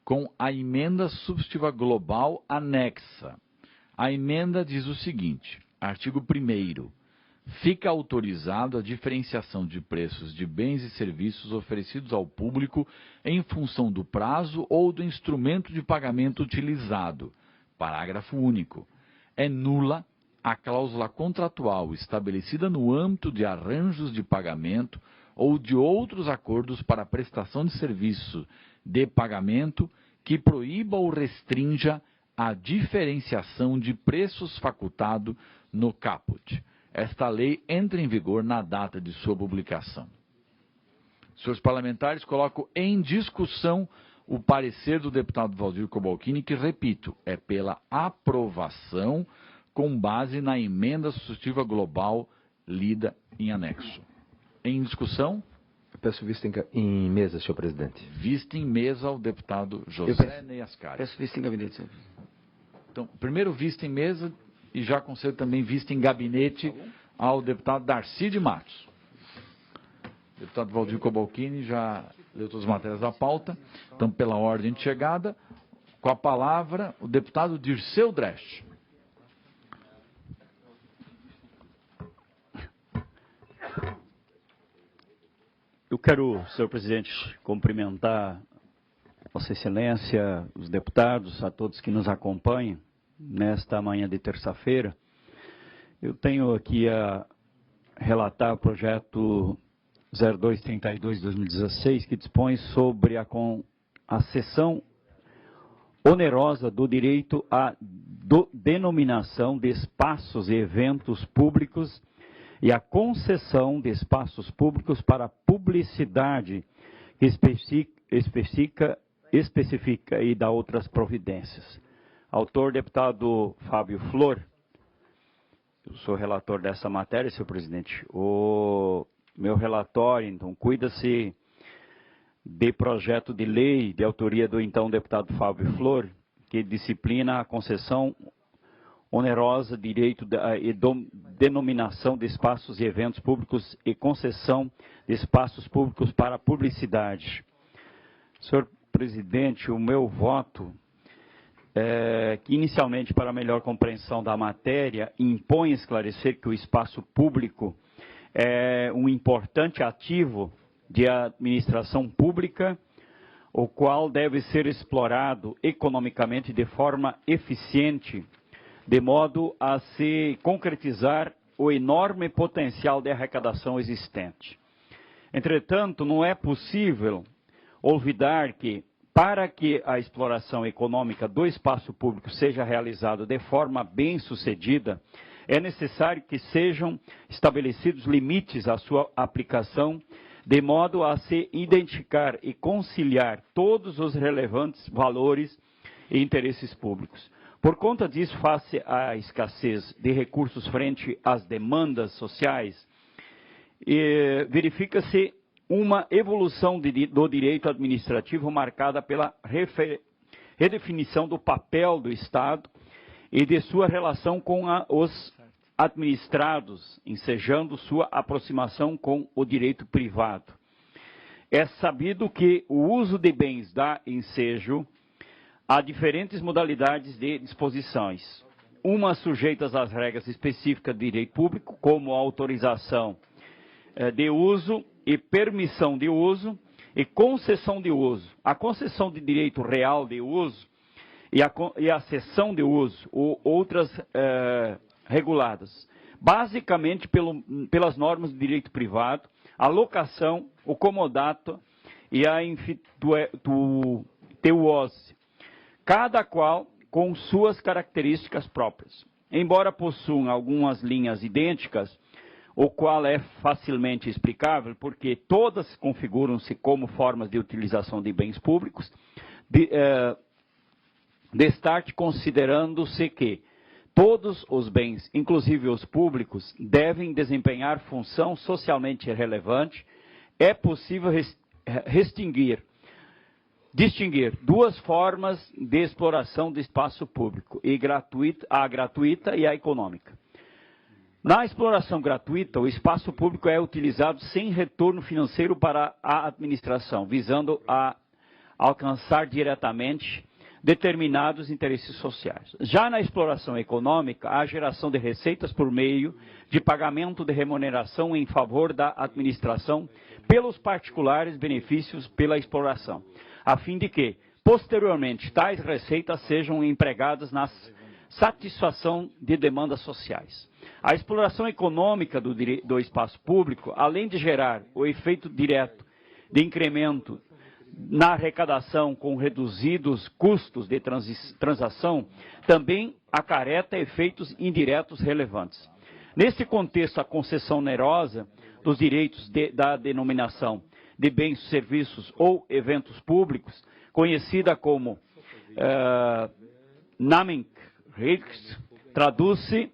com a emenda substitutiva global anexa. A emenda diz o seguinte, artigo 1º. Fica autorizado a diferenciação de preços de bens e serviços oferecidos ao público em função do prazo ou do instrumento de pagamento utilizado. Parágrafo único. É nula a cláusula contratual estabelecida no âmbito de arranjos de pagamento ou de outros acordos para a prestação de serviço de pagamento que proíba ou restrinja a diferenciação de preços facultado no caput. esta lei entra em vigor na data de sua publicação. Senhores parlamentares, coloco em discussão o parecer do deputado Valdir Cobalcini, que, repito, é pela aprovação com base na emenda substitutiva global lida em anexo. Em discussão? Eu peço vista em mesa, senhor presidente. Vista em mesa ao deputado José Ney Ascari. Peço vista em gabinete, senhor. Então, primeiro vista em mesa e já concedo também vista em gabinete ao deputado Darcy de Matos. O deputado Valdir Cobalcini já leu todas as matérias da pauta. Então, pela ordem de chegada, com a palavra, o deputado Dirceu Dresch. Eu quero, senhor presidente, cumprimentar Vossa Excelência, os deputados, a todos que nos acompanham nesta manhã de terça-feira. Eu tenho aqui a relatar o projeto 0232/2016, que dispõe sobre a cessão onerosa do direito à denominação de espaços e eventos públicos e a concessão de espaços públicos para publicidade que especifica e dá outras providências. Autor, deputado Fábio Flor. Eu sou relator dessa matéria, senhor presidente. O meu relatório, então, cuida-se de projeto de lei de autoria do então deputado Fábio Flor, que disciplina a concessão onerosa, direito e denominação de espaços e eventos públicos e concessão de espaços públicos para publicidade. Senhor presidente, o meu voto, que inicialmente, para melhor compreensão da matéria, impõe esclarecer que o espaço público é um importante ativo de administração pública, o qual deve ser explorado economicamente de forma eficiente, de modo a se concretizar o enorme potencial de arrecadação existente. Entretanto, não é possível olvidar que, para que a exploração econômica do espaço público seja realizada de forma bem-sucedida, é necessário que sejam estabelecidos limites à sua aplicação, de modo a se identificar e conciliar todos os relevantes valores e interesses públicos. Por conta disso, face à escassez de recursos frente às demandas sociais, verifica-se uma evolução do direito administrativo marcada pela redefinição do papel do Estado e de sua relação com os administrados, ensejando sua aproximação com o direito privado. É sabido que o uso de bens dá ensejo a diferentes modalidades de disposições, umas sujeitas às regras específicas de direito público, como a autorização de uso e permissão de uso e concessão de uso. A concessão de direito real de uso e a cessão de uso, ou outras reguladas, basicamente pelas normas de direito privado, a locação, o comodato e a enfituosi, cada qual com suas características próprias. Embora possuam algumas linhas idênticas, o qual é facilmente explicável, porque todas configuram-se como formas de utilização de bens públicos, destarte considerando-se que todos os bens, inclusive os públicos, devem desempenhar função socialmente relevante. É possível distinguir duas formas de exploração do espaço público, a gratuita e a econômica. Na exploração gratuita, o espaço público é utilizado sem retorno financeiro para a administração, visando a alcançar diretamente determinados interesses sociais. Já na exploração econômica, há geração de receitas por meio de pagamento de remuneração em favor da administração pelos particulares benefícios pela exploração, a fim de que, posteriormente, tais receitas sejam empregadas na satisfação de demandas sociais. A exploração econômica do espaço público, além de gerar o efeito direto de incremento na arrecadação com reduzidos custos de transação, também acarreta efeitos indiretos relevantes. Nesse contexto, a concessão onerosa dos direitos da denominação de bens, serviços ou eventos públicos, conhecida como Namenrecht, traduz-se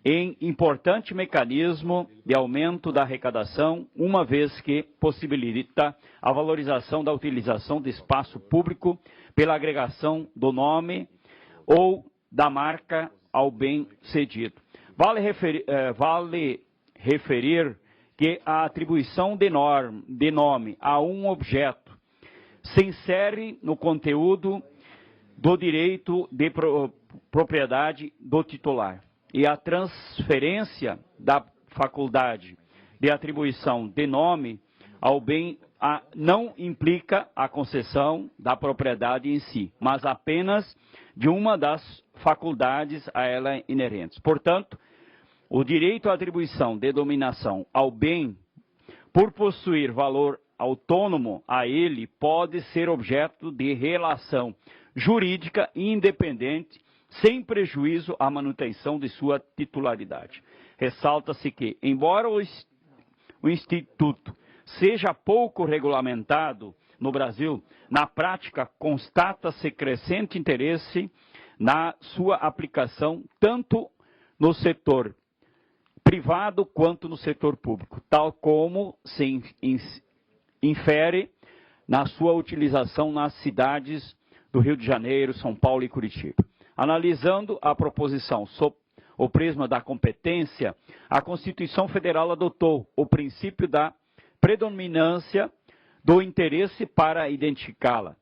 em importante mecanismo de aumento da arrecadação, uma vez que possibilita a valorização da utilização de espaço público pela agregação do nome ou da marca ao bem cedido. Vale referir que a atribuição de nome a um objeto se insere no conteúdo do direito de propriedade do titular. E a transferência da faculdade de atribuição de nome ao bem não implica a concessão da propriedade em si, mas apenas de uma das faculdades a ela inerentes. Portanto, o direito à atribuição de dominação ao bem, por possuir valor autônomo a ele, pode ser objeto de relação jurídica independente, sem prejuízo à manutenção de sua titularidade. Ressalta-se que, embora o Instituto seja pouco regulamentado no Brasil, na prática constata-se crescente interesse na sua aplicação, tanto no setor privado quanto no setor público, tal como se infere na sua utilização nas cidades do Rio de Janeiro, São Paulo e Curitiba. Analisando a proposição sob o prisma da competência, a Constituição Federal adotou o princípio da predominância do interesse para identificá-la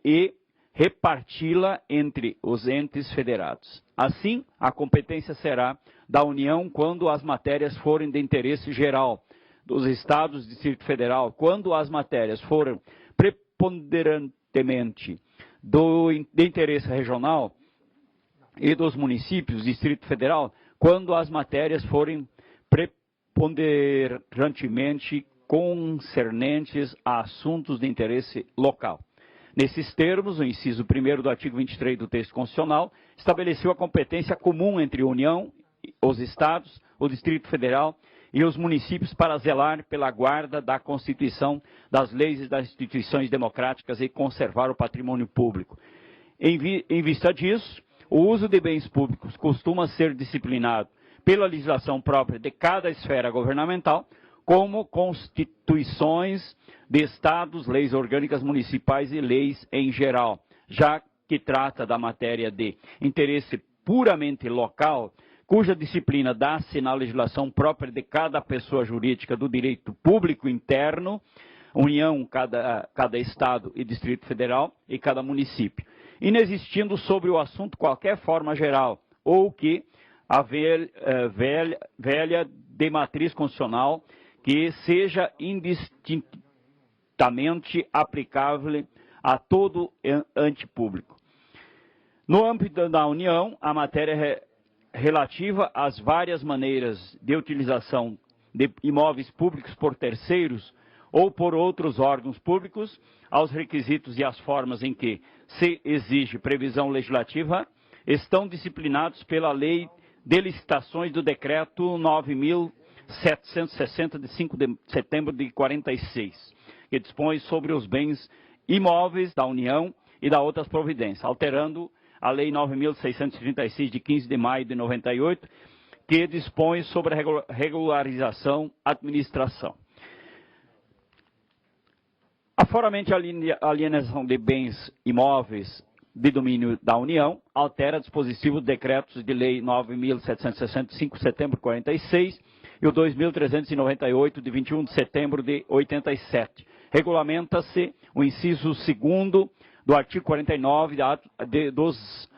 e reparti-la entre os entes federados. Assim, a competência será da União quando as matérias forem de interesse geral, dos Estados do Distrito Federal, quando as matérias forem preponderantemente de interesse regional, e dos municípios, Distrito Federal, quando as matérias forem preponderantemente concernentes a assuntos de interesse local. Nesses termos, o inciso 1º do artigo 23 do texto constitucional estabeleceu a competência comum entre a União, os Estados, o Distrito Federal e os municípios para zelar pela guarda da Constituição, das leis e das instituições democráticas e conservar o patrimônio público. Em vista disso, o uso de bens públicos costuma ser disciplinado pela legislação própria de cada esfera governamental, como constituições de estados, leis orgânicas municipais e leis em geral, já que trata da matéria de interesse puramente local, cuja disciplina dá-se na legislação própria de cada pessoa jurídica do direito público interno, União, cada estado e Distrito Federal e cada município, inexistindo sobre o assunto qualquer forma geral, ou que a velha de matriz constitucional que seja indistintamente aplicável a todo ente público. No âmbito da União, a matéria relativa às várias maneiras de utilização de imóveis públicos por terceiros ou por outros órgãos públicos, aos requisitos e às formas em que se exige previsão legislativa, estão disciplinados pela Lei de Licitações do Decreto 9.760, de 5 de setembro de 46, que dispõe sobre os bens imóveis da União e da outras providências, alterando a Lei 9.636, de 15 de maio de 98, que dispõe sobre a regularização administração. Aforamente, a alienação de bens imóveis de domínio da União altera dispositivos decretos de Lei 9.765, de setembro de 46, e o 2.398, de 21 de setembro de 87. Regulamenta-se o inciso 2º do artigo 49 dos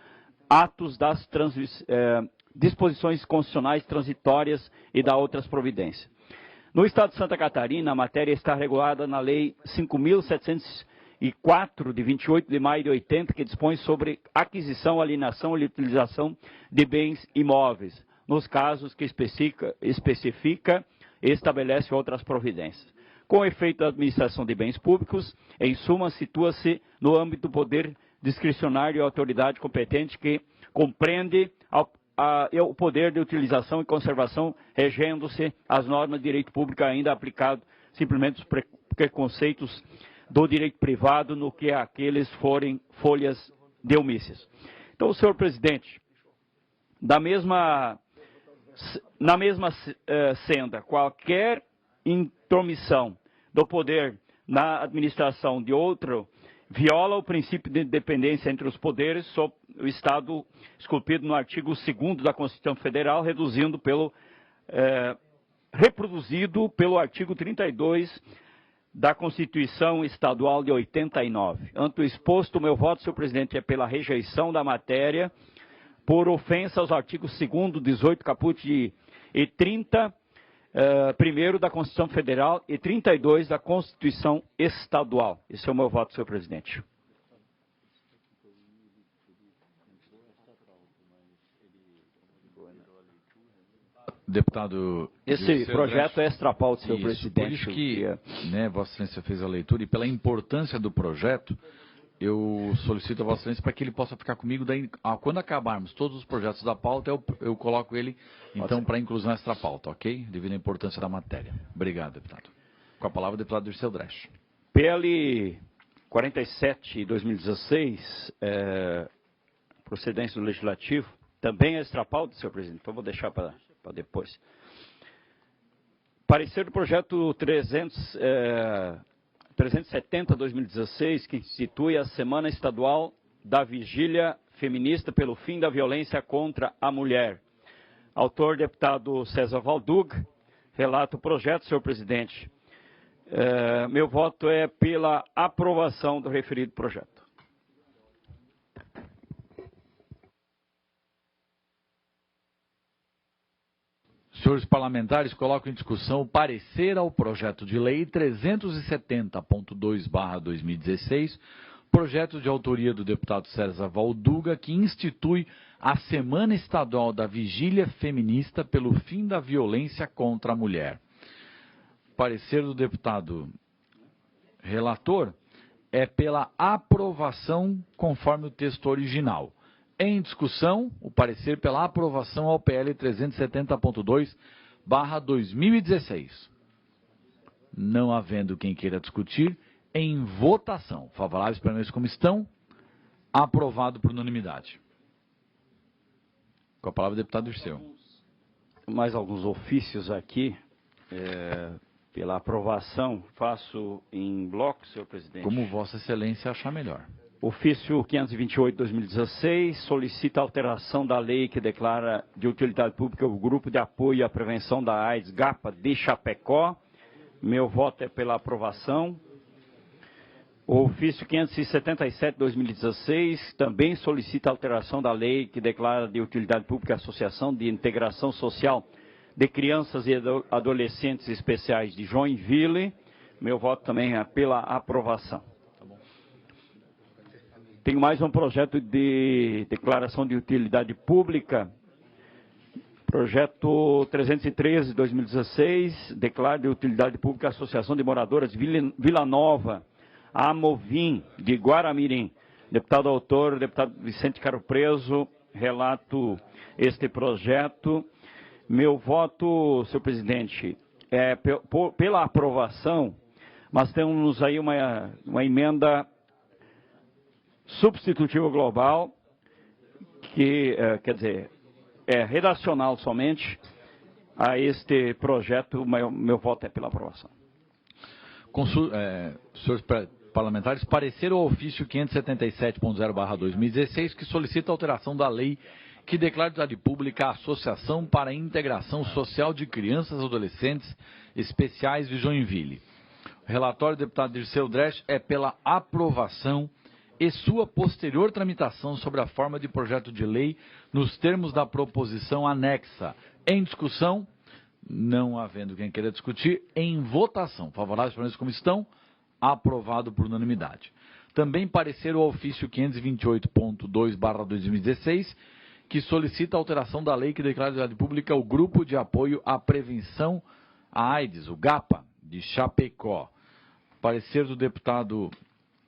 atos das disposições constitucionais transitórias e da outras providências. No Estado de Santa Catarina, a matéria está regulada na Lei 5.704, de 28 de maio de 80, que dispõe sobre aquisição, alienação e utilização de bens imóveis, nos casos que especifica e estabelece outras providências. Com efeito da administração de bens públicos, em suma, situa-se no âmbito do poder discricionário e autoridade competente que compreende o poder de utilização e conservação regendo-se as normas de direito público ainda aplicado simplesmente os preconceitos do direito privado no que aqueles forem folhas de omícias. Então, senhor presidente, na mesma senda, qualquer intromissão do poder na administração de outro viola o princípio de independência entre os poderes, sob o Estado esculpido no artigo 2º da Constituição Federal, reproduzido pelo artigo 32 da Constituição Estadual de 89. Ante o exposto, o meu voto, senhor presidente, é pela rejeição da matéria por ofensa aos artigos 2º, 18, caput e 30, primeiro da Constituição Federal e 32 da Constituição Estadual. Esse é o meu voto, senhor presidente. Deputado, esse projeto é extrapauta, senhor presidente. Por isso que, Vossa Excelência fez a leitura e pela importância do projeto, eu solicito a Vossa Excelência para que ele possa ficar comigo. Daí, quando acabarmos todos os projetos da pauta, eu coloco ele, então, para inclusão extra pauta, ok? Devido à importância da matéria. Obrigado, deputado. Com a palavra, o deputado Dirceu Dresch. PL 47/2016, procedência do Legislativo, também é extra pauta, senhor presidente, então vou deixar para depois. Parecer do projeto 370/2016, que institui a Semana Estadual da Vigília Feminista pelo Fim da Violência contra a Mulher. Autor, deputado César Valduga. Relato o projeto, senhor presidente. Meu voto é pela aprovação do referido projeto. Senhores parlamentares, coloco em discussão o parecer ao projeto de lei 370.2/2016, projeto de autoria do deputado César Valduga, que institui a Semana Estadual da Vigília Feminista pelo Fim da Violência contra a Mulher. Parecer do deputado relator é pela aprovação conforme o texto original. Em discussão, o parecer pela aprovação ao PL 370.2/2016. Não havendo quem queira discutir, em votação. Favoráveis, permanecem como estão. Aprovado por unanimidade. Com a palavra, o deputado Dirceu. Mais alguns ofícios aqui. Pela aprovação, faço em bloco, senhor presidente. Como Vossa Excelência achar melhor. Ofício 528/2016 solicita alteração da lei que declara de utilidade pública o Grupo de Apoio à Prevenção da AIDS, GAPA, de Chapecó. Meu voto é pela aprovação. O ofício 577/2016 também solicita alteração da lei que declara de utilidade pública a Associação de Integração Social de Crianças e Adolescentes Especiais de Joinville. Meu voto também é pela aprovação. Tenho mais um projeto de declaração de utilidade pública. Projeto 313/2016, declara de utilidade pública a Associação de Moradoras Vila Nova, Amovim, de Guaramirim. Deputado autor, deputado Vicente Caro Preso, relato este projeto. Meu voto, senhor presidente, é pela aprovação, mas temos aí uma emenda substitutivo global, que, quer dizer, é redacional somente a este projeto. Meu voto é pela aprovação. Senhores parlamentares, parecer ao ofício 577.0/2016, que solicita a alteração da lei que declara de utilidade pública a Associação para a Integração Social de Crianças e Adolescentes Especiais de Joinville. O relatório do deputado Dirceu Dresch é pela aprovação e sua posterior tramitação sobre a forma de projeto de lei nos termos da proposição anexa. Em discussão, não havendo quem queira discutir, em votação. Favoráveis, permanecem como estão. Aprovado por unanimidade. Também parecer o ofício 528.2/2016, que solicita a alteração da lei que declara de utilidade pública o Grupo de Apoio à Prevenção à AIDS, o GAPA, de Chapecó. Parecer do deputado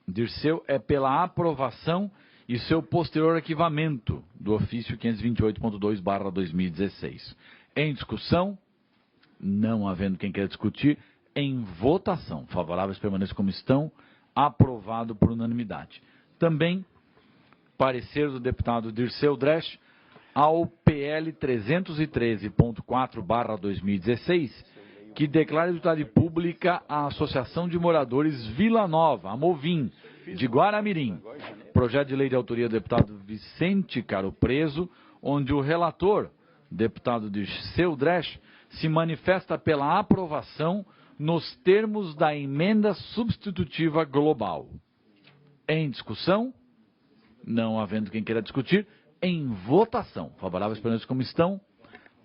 Dirceu é pela aprovação e seu posterior arquivamento do ofício 528.2/2016. Em discussão, não havendo quem queira discutir, em votação. Favoráveis permaneçam como estão, aprovado por unanimidade. Também, parecer do deputado Dirceu Dresch ao PL 313.4/2016, que declara de utilidade pública a Associação de Moradores Vila Nova, a Movim, de Guaramirim. Projeto de lei de autoria do deputado Vicente Caro Preso, onde o relator, deputado Dirceu Dresch, se manifesta pela aprovação nos termos da emenda substitutiva global. Em discussão, não havendo quem queira discutir, em votação. Favoráveis permaneçam como estão,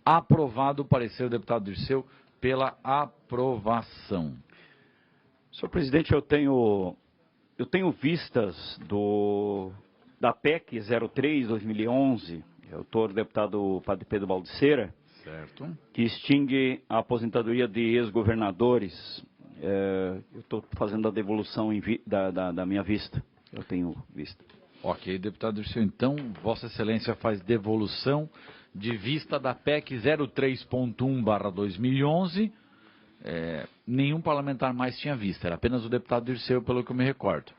aprovado o parecer do deputado Dirceu pela aprovação. Senhor presidente, eu tenho vistas da PEC 03/2011, autor deputado Padre Pedro Baldiceira, certo, que extingue a aposentadoria de ex-governadores. Eu estou fazendo a devolução da minha vista. Eu tenho vista. Ok, deputado Dirceu, então, Vossa Excelência faz devolução de vista da PEC 03.1/2011. Nenhum parlamentar mais tinha vista, era apenas o deputado Dirceu, pelo que eu me recordo.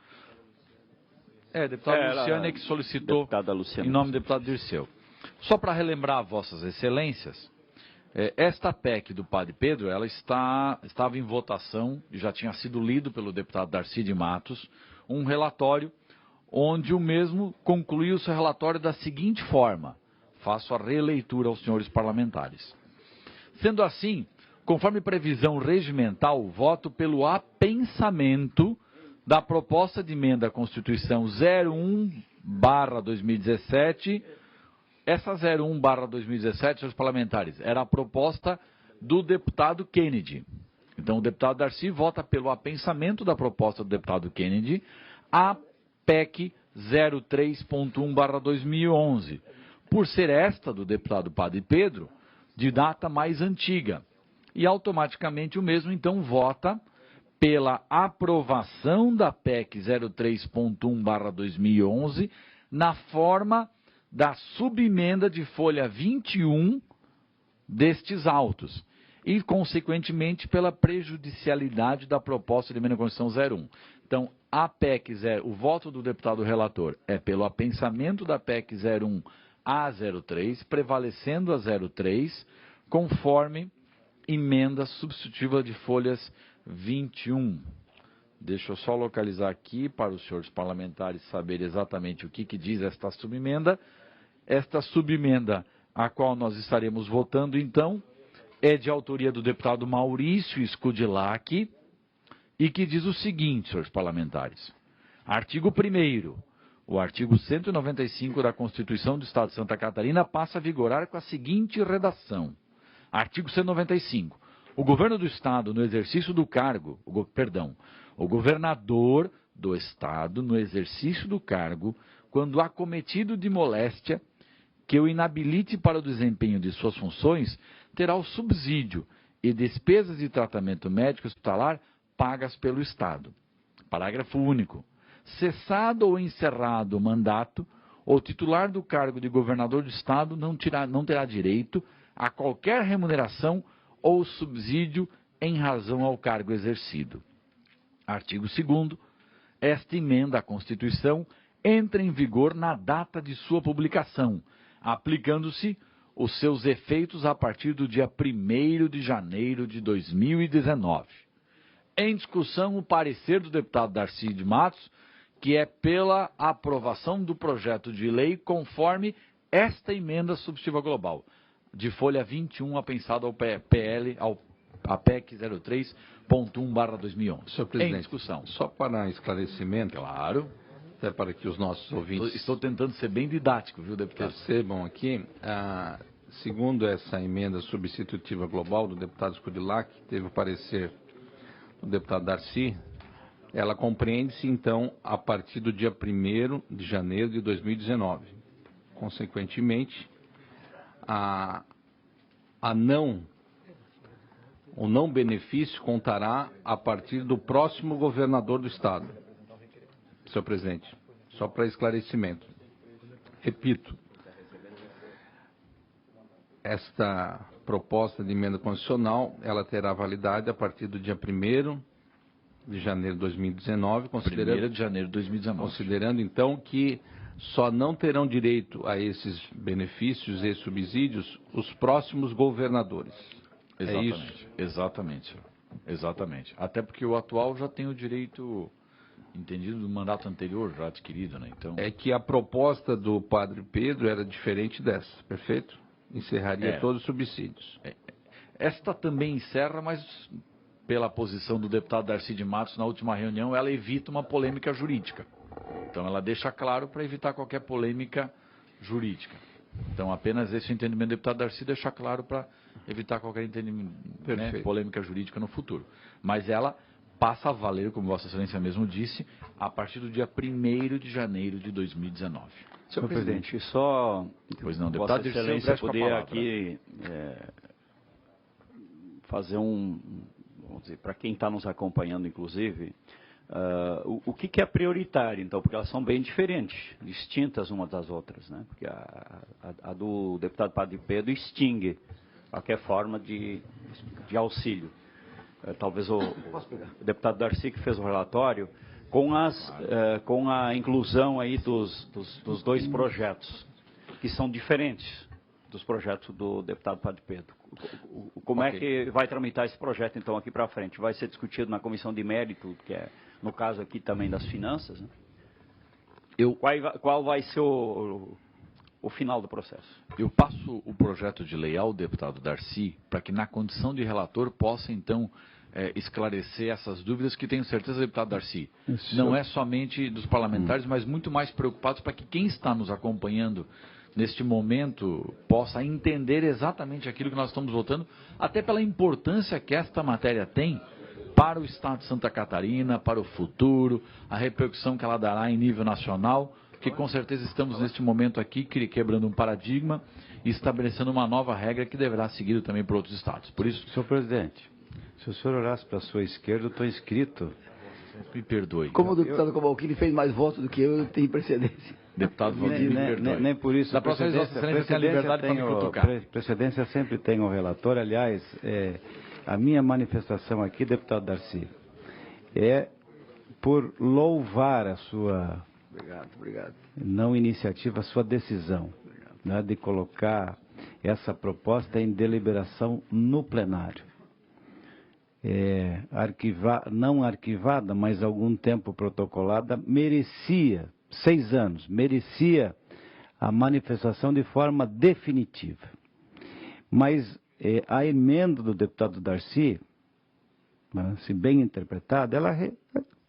Deputado Luciano é que solicitou em nome do deputado Dirceu. Só para relembrar Vossas Excelências, esta PEC do Padre Pedro, ela estava em votação, e já tinha sido lido pelo deputado Darcy de Matos, um relatório onde o mesmo concluiu seu relatório da seguinte forma. Faço a releitura aos senhores parlamentares. Sendo assim, conforme previsão regimental, voto pelo apensamento da proposta de emenda à Constituição 01/2017. Essa 01/2017, senhores parlamentares, era a proposta do deputado Kennedy. Então, o deputado Darcy vota pelo apensamento da proposta do deputado Kennedy, a PEC 03.1/2011, por ser esta do deputado Padre Pedro, de data mais antiga. E automaticamente o mesmo, então, vota pela aprovação da PEC 03.1/2011, na forma da subemenda de folha 21 destes autos, e, consequentemente, pela prejudicialidade da proposta de emenda à Constituição 01. Então, a PEC 0, o voto do deputado relator é pelo apensamento da PEC 01 a 03, prevalecendo a 03, conforme emenda substitutiva de folhas 21. Deixa eu só localizar aqui para os senhores parlamentares saberem exatamente o que diz esta subemenda. Esta subemenda, a qual nós estaremos votando, então, é de autoria do deputado Maurício Scudilacchi, e que diz o seguinte, senhores parlamentares. Artigo 1º. O artigo 195 da Constituição do Estado de Santa Catarina passa a vigorar com a seguinte redação. Artigo 195. O governo do Estado, no exercício do cargo, o governador do Estado, no exercício do cargo, quando acometido de moléstia que o inabilite para o desempenho de suas funções, terá o subsídio e despesas de tratamento médico hospitalar pagas pelo Estado. Parágrafo único. Cessado ou encerrado o mandato, o titular do cargo de governador do Estado não terá direito a qualquer remuneração ou subsídio em razão ao cargo exercido. Artigo 2º. Esta emenda à Constituição entra em vigor na data de sua publicação, aplicando-se os seus efeitos a partir do dia 1º de janeiro de 2019. Em discussão, o parecer do deputado Darcy de Matos, que é pela aprovação do projeto de lei conforme esta emenda substitutiva global, de folha 21, apensado ao a PEC 03.1/2011. Senhor presidente, em discussão. Só para esclarecimento, claro, até para que os nossos ouvintes... Estou tentando ser bem didático, viu, deputado? Percebam aqui, segundo essa emenda substitutiva global do deputado Scudilacchi, que teve o parecer do deputado Darcy, ela compreende-se, então, a partir do dia 1º de janeiro de 2019. Consequentemente, o não benefício contará a partir do próximo governador do Estado. Senhor presidente, só para esclarecimento. Repito, esta proposta de emenda constitucional, ela terá validade a partir do dia 1º de janeiro de 2019, 1º de janeiro de 2019. Considerando, então, que só não terão direito a esses benefícios e subsídios os próximos governadores. Exatamente, é isso? Exatamente. Até porque o atual já tem o direito entendido do mandato anterior, já adquirido, né? Então... É que a proposta do padre Pedro era diferente dessa, perfeito? Encerraria todos os subsídios. Esta também encerra, mas pela posição do deputado Darcy de Matos na última reunião, ela evita uma polêmica jurídica. Então ela deixa claro para evitar qualquer polêmica jurídica. Então apenas esse entendimento do deputado Darcy deixa claro para evitar qualquer entendimento, né, polêmica jurídica no futuro. Mas ela passa a valer, como Vossa Excelência mesmo disse, a partir do dia 1º de janeiro de 2019. Senhor presidente, só... Pois não, Vossa deputado Excelência poder aqui fazer vamos dizer, para quem está nos acompanhando, inclusive, o que é prioritário, então, porque elas são bem diferentes, distintas umas das outras, né? Porque a do deputado Padre Pedro extingue qualquer forma de auxílio. Talvez o deputado Darcy, que fez o relatório, com a inclusão aí dos dois projetos, que são diferentes dos projetos do deputado Padre Pedro. Como é que vai tramitar esse projeto, então, aqui para frente? Vai ser discutido na comissão de mérito, que é, no caso aqui também das finanças, né? Qual vai ser o final do processo? Eu passo o projeto de lei ao deputado Darcy, para que na condição de relator possa, então, esclarecer essas dúvidas que tenho certeza, deputado Darcy, não é somente dos parlamentares, mas muito mais preocupados para que quem está nos acompanhando neste momento possa entender exatamente aquilo que nós estamos votando, até pela importância que esta matéria tem para o Estado de Santa Catarina, para o futuro, a repercussão que ela dará em nível nacional, porque com certeza estamos neste momento aqui quebrando um paradigma e estabelecendo uma nova regra que deverá seguir também para outros estados. Por isso, senhor presidente, se o senhor olhasse para a sua esquerda, eu estou inscrito. Me perdoe. Como o deputado Cobalcini fez mais votos do que eu tenho precedência. Deputado Valdir, me perdoe. Nem por isso. Da próxima vez, Vossa Excelência tem a liberdade para me cutucar. Precedência sempre tem o relator. Aliás, a minha manifestação aqui, deputado Darcy, é por louvar a sua Obrigado. Não iniciativa, a sua decisão, né, de colocar essa proposta em deliberação no plenário. Não arquivada, mas algum tempo protocolada, merecia, 6 anos, merecia a manifestação de forma definitiva. Mas a emenda do deputado Darcy, né, se bem interpretada, ela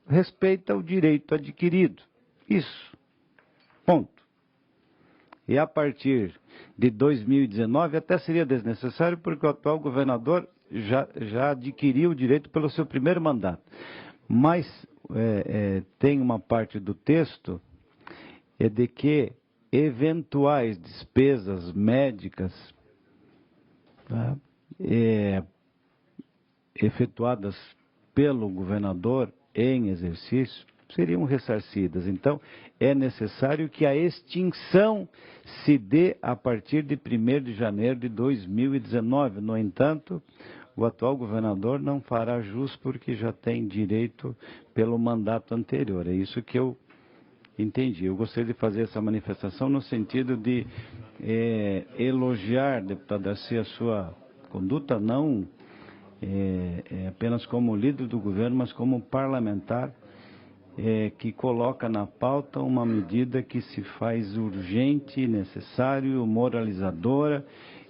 respeita o direito adquirido. Isso. Ponto. E a partir de 2019 até seria desnecessário, porque o atual governador já adquiriu o direito pelo seu primeiro mandato. Mas tem uma parte do texto de que eventuais despesas médicas, tá, efetuadas pelo governador em exercício seriam ressarcidas. Então, é necessário que a extinção se dê a partir de 1º de janeiro de 2019. No entanto, o atual governador não fará jus porque já tem direito pelo mandato anterior. É isso que eu entendi. Eu gostaria de fazer essa manifestação no sentido de elogiar, deputado Darcy, a sua conduta, não apenas como líder do governo, mas como parlamentar, que coloca na pauta uma medida que se faz urgente, necessário, moralizadora,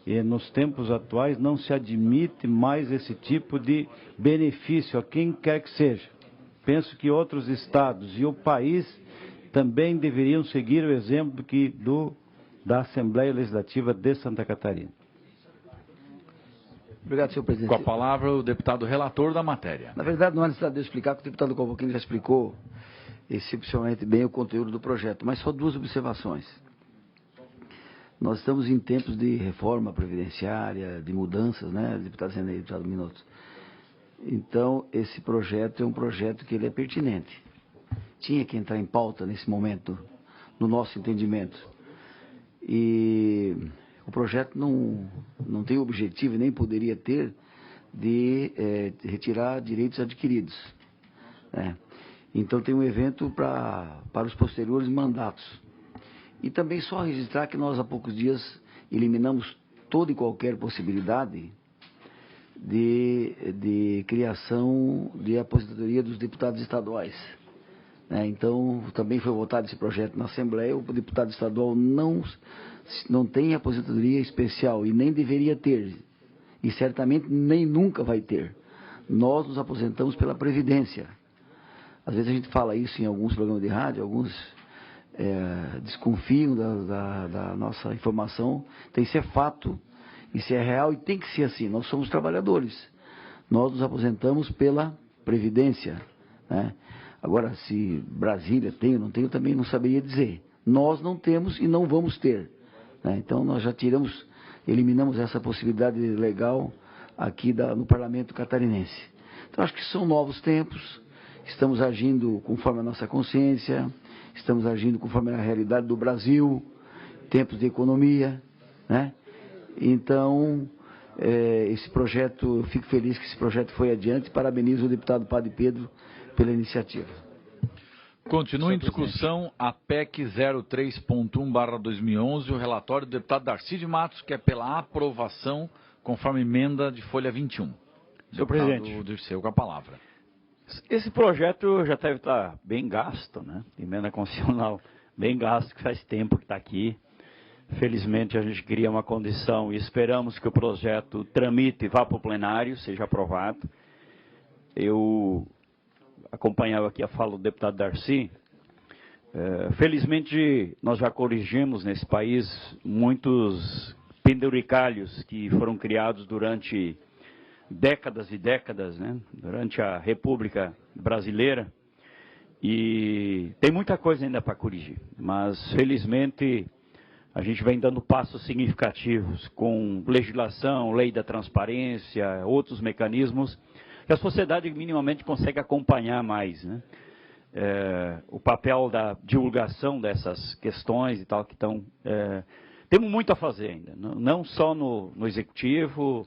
e nos tempos atuais não se admite mais esse tipo de benefício a quem quer que seja. Penso que outros estados e o país também deveriam seguir o exemplo da Assembleia Legislativa de Santa Catarina. Obrigado, senhor presidente. Com a palavra, o deputado relator da matéria. Na verdade, não há necessidade de eu explicar, porque o deputado Cobalcini já explicou excepcionalmente bem o conteúdo do projeto, mas só 2 observações. Nós estamos em tempos de reforma previdenciária, de mudanças, né, deputado Zenei, deputado Minotto. Então, esse projeto é um projeto que ele é pertinente. Tinha que entrar em pauta nesse momento, no nosso entendimento. E o projeto não tem o objetivo, e nem poderia ter, de retirar direitos adquiridos, né? Então tem um evento para os posteriores mandatos. E também só registrar que nós há poucos dias eliminamos toda e qualquer possibilidade de criação de aposentadoria dos deputados estaduais, né? Então também foi votado esse projeto na Assembleia. O deputado estadual não tem aposentadoria especial e nem deveria ter, e certamente nem nunca vai ter. Nós nos aposentamos pela Previdência. Às vezes a gente fala isso em alguns programas de rádio, alguns desconfiam da nossa informação. Tem que ser fato, isso é real e tem que ser assim. Nós somos trabalhadores, nós nos aposentamos pela Previdência, né? Agora, se Brasília tem ou não tem, eu também não saberia dizer. Nós não temos e não vamos ter, né? Então nós já eliminamos essa possibilidade legal aqui no Parlamento Catarinense. Então acho que são novos tempos, estamos agindo conforme a nossa consciência, estamos agindo conforme a realidade do Brasil, tempos de economia, né? Então, esse projeto, eu fico feliz que esse projeto foi adiante, parabenizo o deputado Padre Pedro pela iniciativa. Continua em discussão a PEC 03.1/2011, o relatório do deputado Darcy de Matos, que é pela aprovação conforme emenda de folha 21. Senhor presidente, Dirceu, com a palavra. Esse projeto já deve estar bem gasto, né? Emenda constitucional bem gasto, que faz tempo que está aqui. Felizmente a gente cria uma condição e esperamos que o projeto tramite e vá para o plenário, seja aprovado. Eu acompanhava aqui a fala do deputado Darcy. Felizmente nós já corrigimos nesse país muitos penduricalhos que foram criados durante décadas e décadas, né? Durante a República Brasileira. E tem muita coisa ainda para corrigir, mas felizmente a gente vem dando passos significativos com legislação, lei da transparência, outros mecanismos, que a sociedade minimamente consegue acompanhar mais, né? O papel da divulgação dessas questões e tal, que estão... temos muito a fazer ainda, não só no executivo,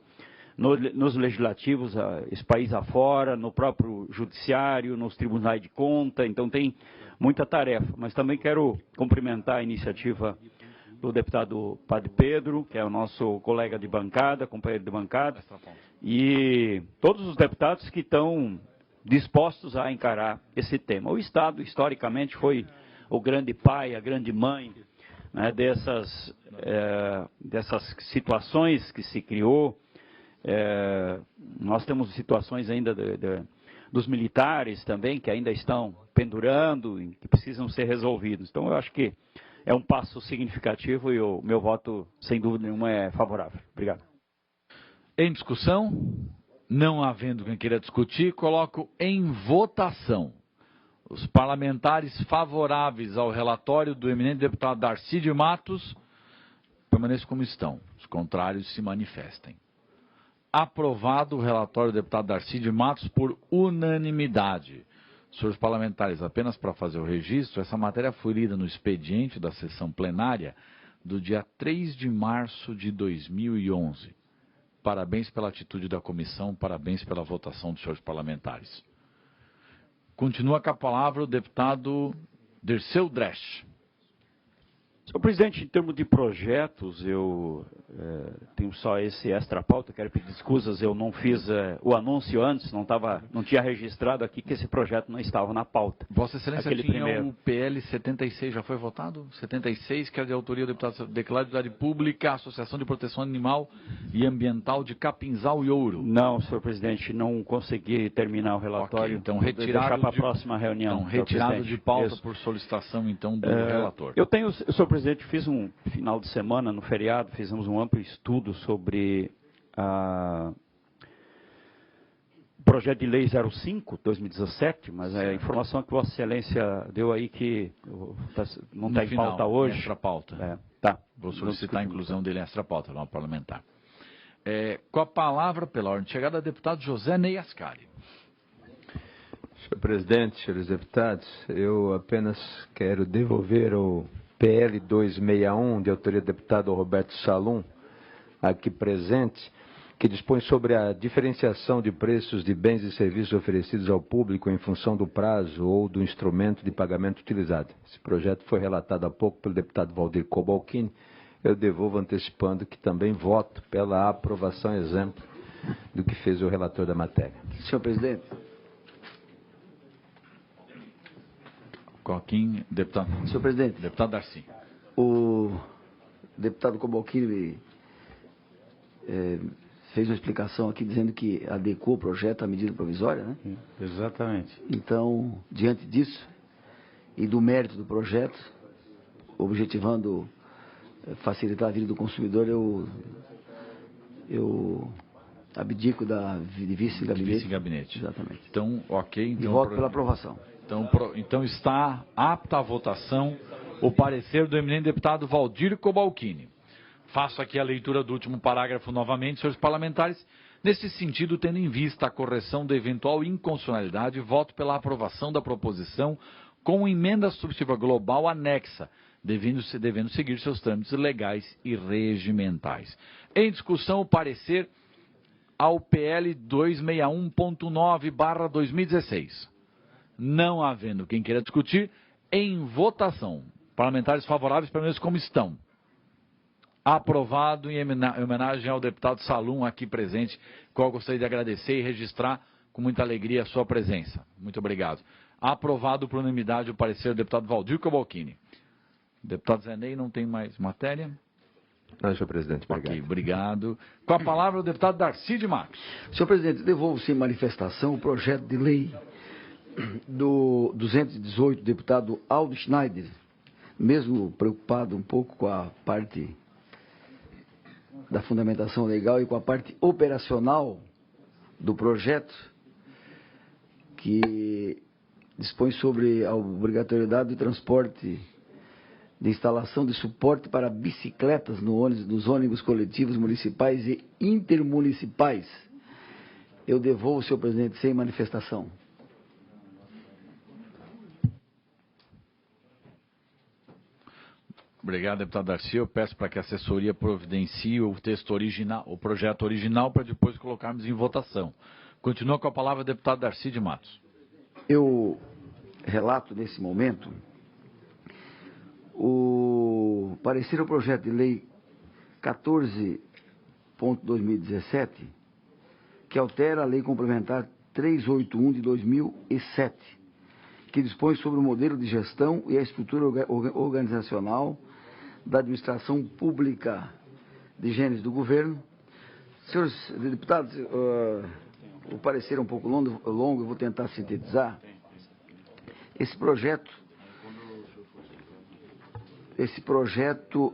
nos legislativos, esse país afora, no próprio judiciário, nos tribunais de conta, então tem muita tarefa. Mas também quero cumprimentar a iniciativa do deputado Padre Pedro, que é o nosso colega de bancada, companheiro de bancada, e todos os deputados que estão dispostos a encarar esse tema. O Estado, historicamente, foi o grande pai, a grande mãe, né, dessas situações que se criou. Nós temos situações ainda dos militares também, que ainda estão pendurando e que precisam ser resolvidos. Então, eu acho que é um passo significativo e o meu voto, sem dúvida nenhuma, é favorável. Obrigado. Em discussão, não havendo quem queira discutir, coloco em votação os parlamentares favoráveis ao relatório do eminente deputado Darcy de Matos permaneçam como estão. Os contrários se manifestem. Aprovado o relatório do deputado Darcy de Matos por unanimidade. Senhores parlamentares, apenas para fazer o registro, essa matéria foi lida no expediente da sessão plenária do dia 3 de março de 2011. Parabéns pela atitude da comissão, parabéns pela votação dos senhores parlamentares. Continua com a palavra o deputado Dirceu Dresch. Senhor presidente, em termos de projetos, eu tenho só esse extra pauta, quero pedir desculpas, eu não fiz o anúncio antes, não tinha registrado aqui que esse projeto não estava na pauta. Vossa Excelência tinha o PL 76, já foi votado? 76, que é de autoria do deputado declarado de utilidade pública, Associação de Proteção Animal e Ambiental de Capinzal e Ouro. Não, senhor presidente, não consegui terminar o relatório. Okay, então retirado deixar para a próxima reunião. Então, retirado de pauta por solicitação, então, do relator. Eu tenho, senhor presidente, fiz um final de semana, no feriado, fizemos um amplo estudo sobre o projeto de lei 05/2017, mas a informação que Vossa Excelência deu aí que não está em pauta hoje. Extra pauta. Tá. Vou solicitar a inclusão dele em extra pauta, não parlamentar. Com a palavra, pela ordem de chegada, deputado José Ney Ascari. Senhor presidente, senhores deputados, eu apenas quero devolver ao PL 261, de autoria do deputado Roberto Salum, aqui presente, que dispõe sobre a diferenciação de preços de bens e serviços oferecidos ao público em função do prazo ou do instrumento de pagamento utilizado. Esse projeto foi relatado há pouco pelo deputado Valdir Cobalcini. Eu devolvo antecipando que também voto pela aprovação exemplo do que fez o relator da matéria. Senhor presidente. Coquim, deputado. Senhor presidente. Deputado Darcy. O deputado Cobalcini fez uma explicação aqui dizendo que adequou o projeto à medida provisória, né? Exatamente. Então, diante disso e do mérito do projeto, objetivando facilitar a vida do consumidor, eu abdico de vice-gabinete. Vice-gabinete. Exatamente. Então, ok. Então, e voto pela aprovação. Então está apta à votação o parecer do eminente deputado Valdir Cobalcini. Faço aqui a leitura do último parágrafo novamente, senhores parlamentares. Nesse sentido, tendo em vista a correção da eventual inconstitucionalidade, voto pela aprovação da proposição com emenda substitutiva global anexa, devendo seguir seus trâmites legais e regimentais. Em discussão, o parecer ao PL 261.9/2016. Não havendo quem queira discutir, em votação. Parlamentares favoráveis permaneçam como estão. Aprovado em homenagem ao deputado Salum aqui presente, qual gostaria de agradecer e registrar com muita alegria a sua presença. Muito obrigado. Aprovado por unanimidade o parecer do deputado Valdir Cobalcini. Deputado Zé Ney, não tem mais matéria? Não, senhor presidente, obrigado. Ok, obrigado. Com a palavra o deputado Darcy de Matos. Senhor presidente, devolvo sem manifestação o projeto de lei do 218, deputado Aldo Schneider, mesmo preocupado um pouco com a parte da fundamentação legal e com a parte operacional do projeto, que dispõe sobre a obrigatoriedade do transporte de instalação de suporte para bicicletas nos ônibus coletivos municipais e intermunicipais. Eu devolvo, senhor presidente, sem manifestação. Obrigado, deputado Darcy. Eu peço para que a assessoria providencie o texto original, o projeto original, para depois colocarmos em votação. Continua com a palavra o deputado Darcy de Matos. Eu relato nesse momento o parecer ao projeto de lei 14.2017, que altera a lei complementar 381 de 2007, que dispõe sobre o modelo de gestão e a estrutura organizacional da administração pública de gêneros do governo. Senhores deputados, o parecer é um pouco longo, eu vou tentar sintetizar. Esse projeto,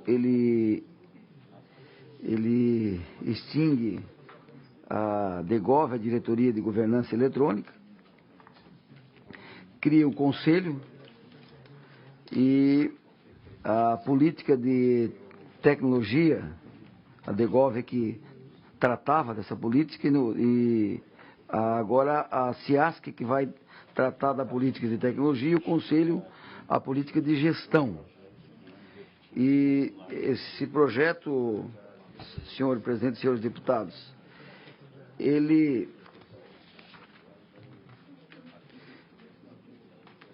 ele extingue a DEGOV, a Diretoria de Governança Eletrônica, cria um conselho e a política de tecnologia, a DEGOV que tratava dessa política e agora a CIASC que vai tratar da política de tecnologia e o conselho a política de gestão. E esse projeto, senhor presidente e senhores deputados, ele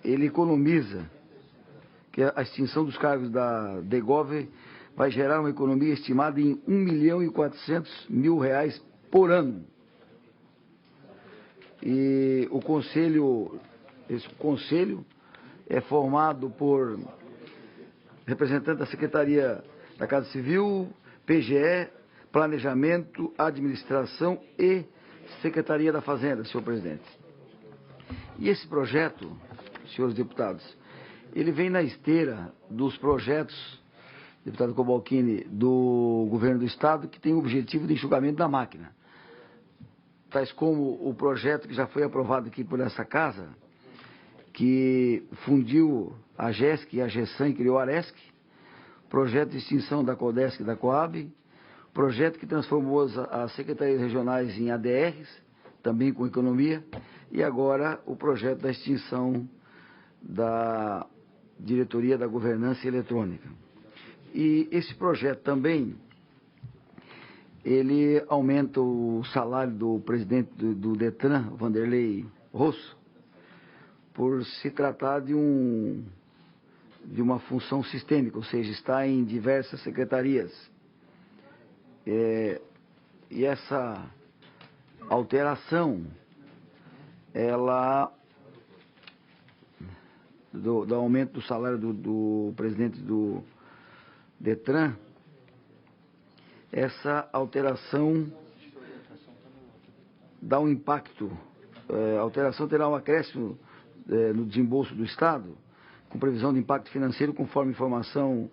economiza, que a extinção dos cargos da DEGOV vai gerar uma economia estimada em R$1.400.000 por ano. E esse conselho é formado por representantes da Secretaria da Casa Civil, PGE, Planejamento, Administração e Secretaria da Fazenda, senhor presidente. E esse projeto, senhores deputados, ele vem na esteira dos projetos, deputado Cobalcini, do governo do Estado, que tem o objetivo de enxugamento da máquina. Tais como o projeto que já foi aprovado aqui por essa casa, que fundiu a GESC e a GESAM e criou a ARESC, projeto de extinção da CODESC e da COAB, projeto que transformou as secretarias regionais em ADRs, também com economia, e agora o projeto da extinção diretoria da governança eletrônica. E esse projeto também, ele aumenta o salário do presidente do Detran, Vanderlei Rosso, por se tratar de uma função sistêmica, ou seja, está em diversas secretarias. E essa alteração, ela, do aumento do salário do presidente do Detran, essa alteração dá um impacto, a alteração terá um acréscimo no desembolso do Estado, com previsão de impacto financeiro conforme informação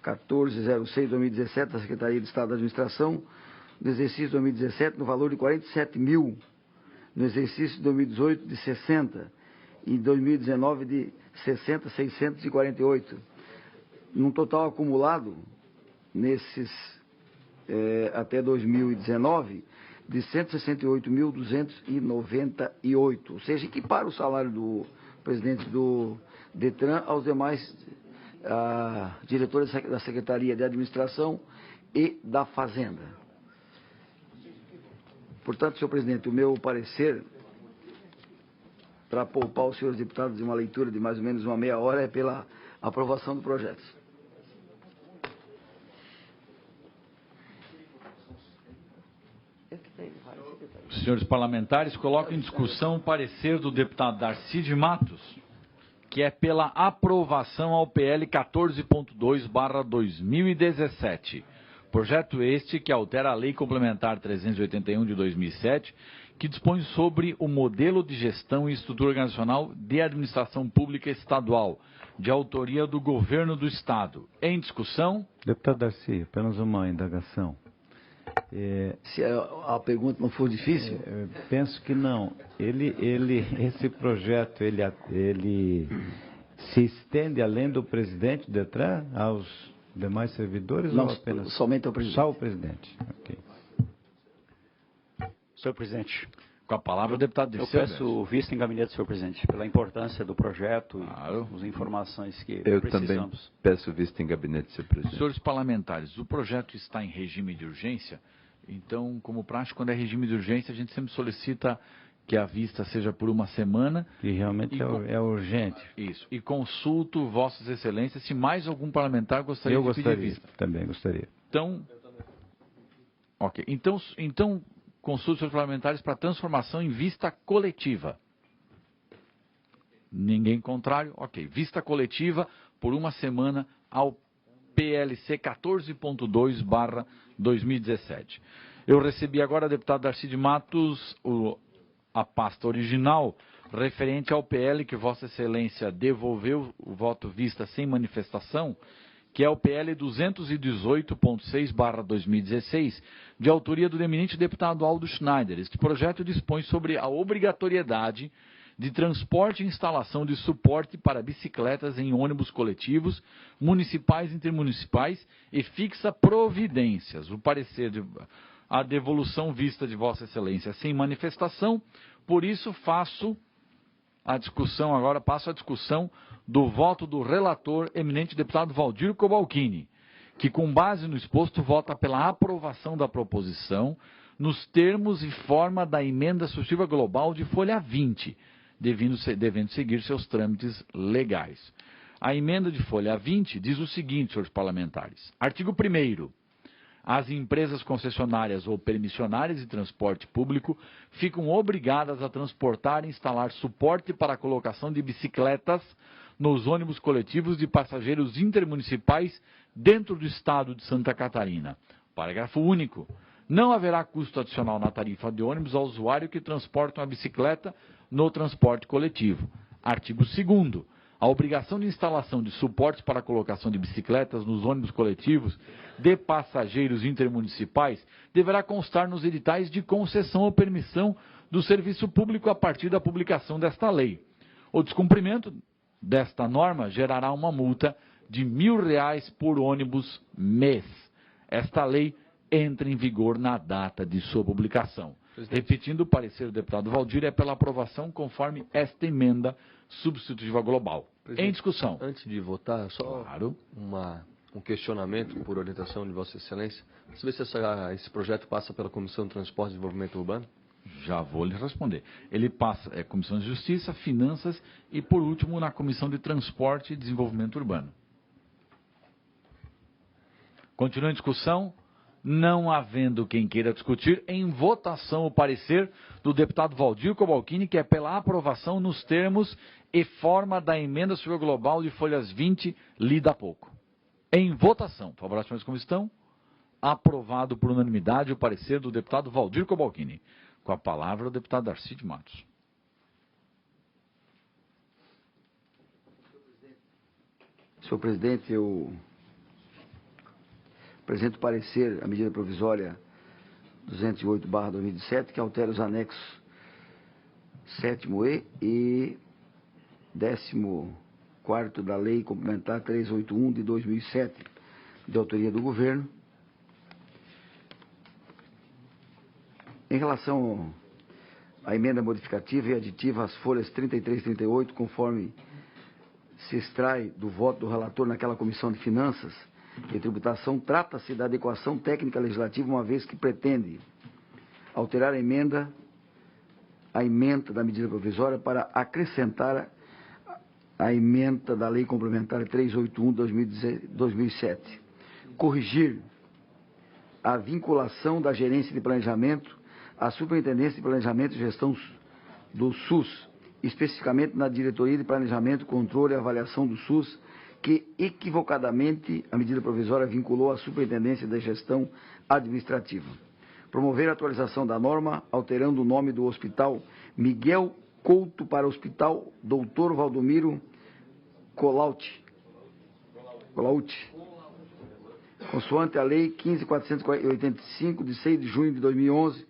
1406/2017 da Secretaria de Estado da Administração, no exercício 2017, no valor de 47 mil, no exercício 2018 de 60 e 2019 de 60.648, num total acumulado nesses até 2019 de 168.298, ou seja, equipara o salário do presidente do Detran aos demais diretores da Secretaria de Administração e da Fazenda. Portanto, senhor presidente, o meu parecer, para poupar os senhores deputados de uma leitura de mais ou menos uma meia hora, é pela aprovação do projeto. Senhores parlamentares, coloco em discussão o parecer do deputado Darcy de Matos, que é pela aprovação ao PL 14.2/2017. Projeto este que altera a Lei Complementar 381 de 2007, que dispõe sobre o modelo de gestão e estrutura organizacional de administração pública estadual, de autoria do Governo do Estado. Em discussão? Deputado Darcy, apenas uma indagação. Se a pergunta não for difícil? Penso que não. Esse projeto, ele se estende além do presidente do Detran aos demais servidores Não, ou apenas somente ao presidente. Só o presidente. Okay. Senhor presidente, Com a palavra o deputado eu Dirceu. peço vista em gabinete, senhor presidente, pela importância do projeto Claro. e as informações que Eu precisamos. também peço vista em gabinete, senhor presidente. Senhores parlamentares, o projeto está em regime de urgência, então, como prática, quando é regime de urgência, a gente sempre solicita que a vista seja por uma semana. Que realmente é urgente. Isso. E consulto Vossas Excelências se mais algum parlamentar gostaria Eu de gostaria, pedir vista. também gostaria. Então, ok. Então consulte os parlamentares para transformação em vista coletiva. Ninguém contrário? Ok. Vista coletiva por uma semana ao PLC 14.2/2017. Eu recebi agora, deputado Darcy de Matos, a pasta original referente ao PL que Vossa Excelência devolveu o voto vista sem manifestação, que é o PL 218.6/2016, de autoria do eminente deputado Aldo Schneider. Este projeto dispõe sobre a obrigatoriedade de transporte e instalação de suporte para bicicletas em ônibus coletivos, municipais e intermunicipais, e fixa providências. O parecer a devolução vista de Vossa Excelência sem manifestação, por isso passo a discussão do voto do relator, eminente deputado Valdir Cobalcini, que com base no exposto vota pela aprovação da proposição nos termos e forma da emenda substitutiva global de folha 20, devendo seguir seus trâmites legais. A emenda de folha 20 diz o seguinte, senhores parlamentares. Artigo 1º. As empresas concessionárias ou permissionárias de transporte público ficam obrigadas a transportar e instalar suporte para a colocação de bicicletas nos ônibus coletivos de passageiros intermunicipais dentro do Estado de Santa Catarina. Parágrafo único. Não haverá custo adicional na tarifa de ônibus ao usuário que transporta uma bicicleta no transporte coletivo. Artigo 2º. A obrigação de instalação de suportes para a colocação de bicicletas nos ônibus coletivos de passageiros intermunicipais deverá constar nos editais de concessão ou permissão do serviço público a partir da publicação desta lei. O descumprimento desta norma gerará uma multa de R$1.000 por ônibus mês. Esta lei entra em vigor na data de sua publicação. Repetindo, o parecer do deputado Valdir é pela aprovação conforme esta emenda substitutiva global. Em discussão. Antes de votar, só Claro. um questionamento por orientação de Vossa Excelência. Você vê se esse projeto passa pela Comissão de Transporte e Desenvolvimento Urbano? Já vou lhe responder. Ele passa, Comissão de Justiça, Finanças e, por último, na Comissão de Transporte e Desenvolvimento Urbano. Continua em discussão. Não havendo quem queira discutir, em votação o parecer do deputado Valdir Cobalcini, que é pela aprovação nos termos e forma da emenda civil global de folhas 20, lida há pouco. Em votação, favoráveis como estão, aprovado por unanimidade o parecer do deputado Valdir Cobalcini. Com a palavra o deputado Darcy de Matos. Senhor presidente, eu apresento parecer a medida provisória 208/2007, que altera os anexos 7º e 14º da Lei Complementar 381 de 2007, de autoria do governo. Em relação à emenda modificativa e aditiva às folhas 33 e 38, conforme se extrai do voto do relator naquela comissão de finanças e tributação, trata-se da adequação técnica legislativa, uma vez que pretende alterar a emenda da medida provisória para acrescentar a emenda da Lei Complementar 381 de 2007, corrigir a vinculação da gerência de planejamento à Superintendência de Planejamento e Gestão do SUS, especificamente na Diretoria de Planejamento, Controle e Avaliação do SUS, que equivocadamente a medida provisória vinculou à Superintendência da Gestão Administrativa. Promover a atualização da norma, alterando o nome do Hospital Miguel Couto para Hospital Dr. Valdomiro Colautti, consoante a Lei 15.485, de 6 de junho de 2011,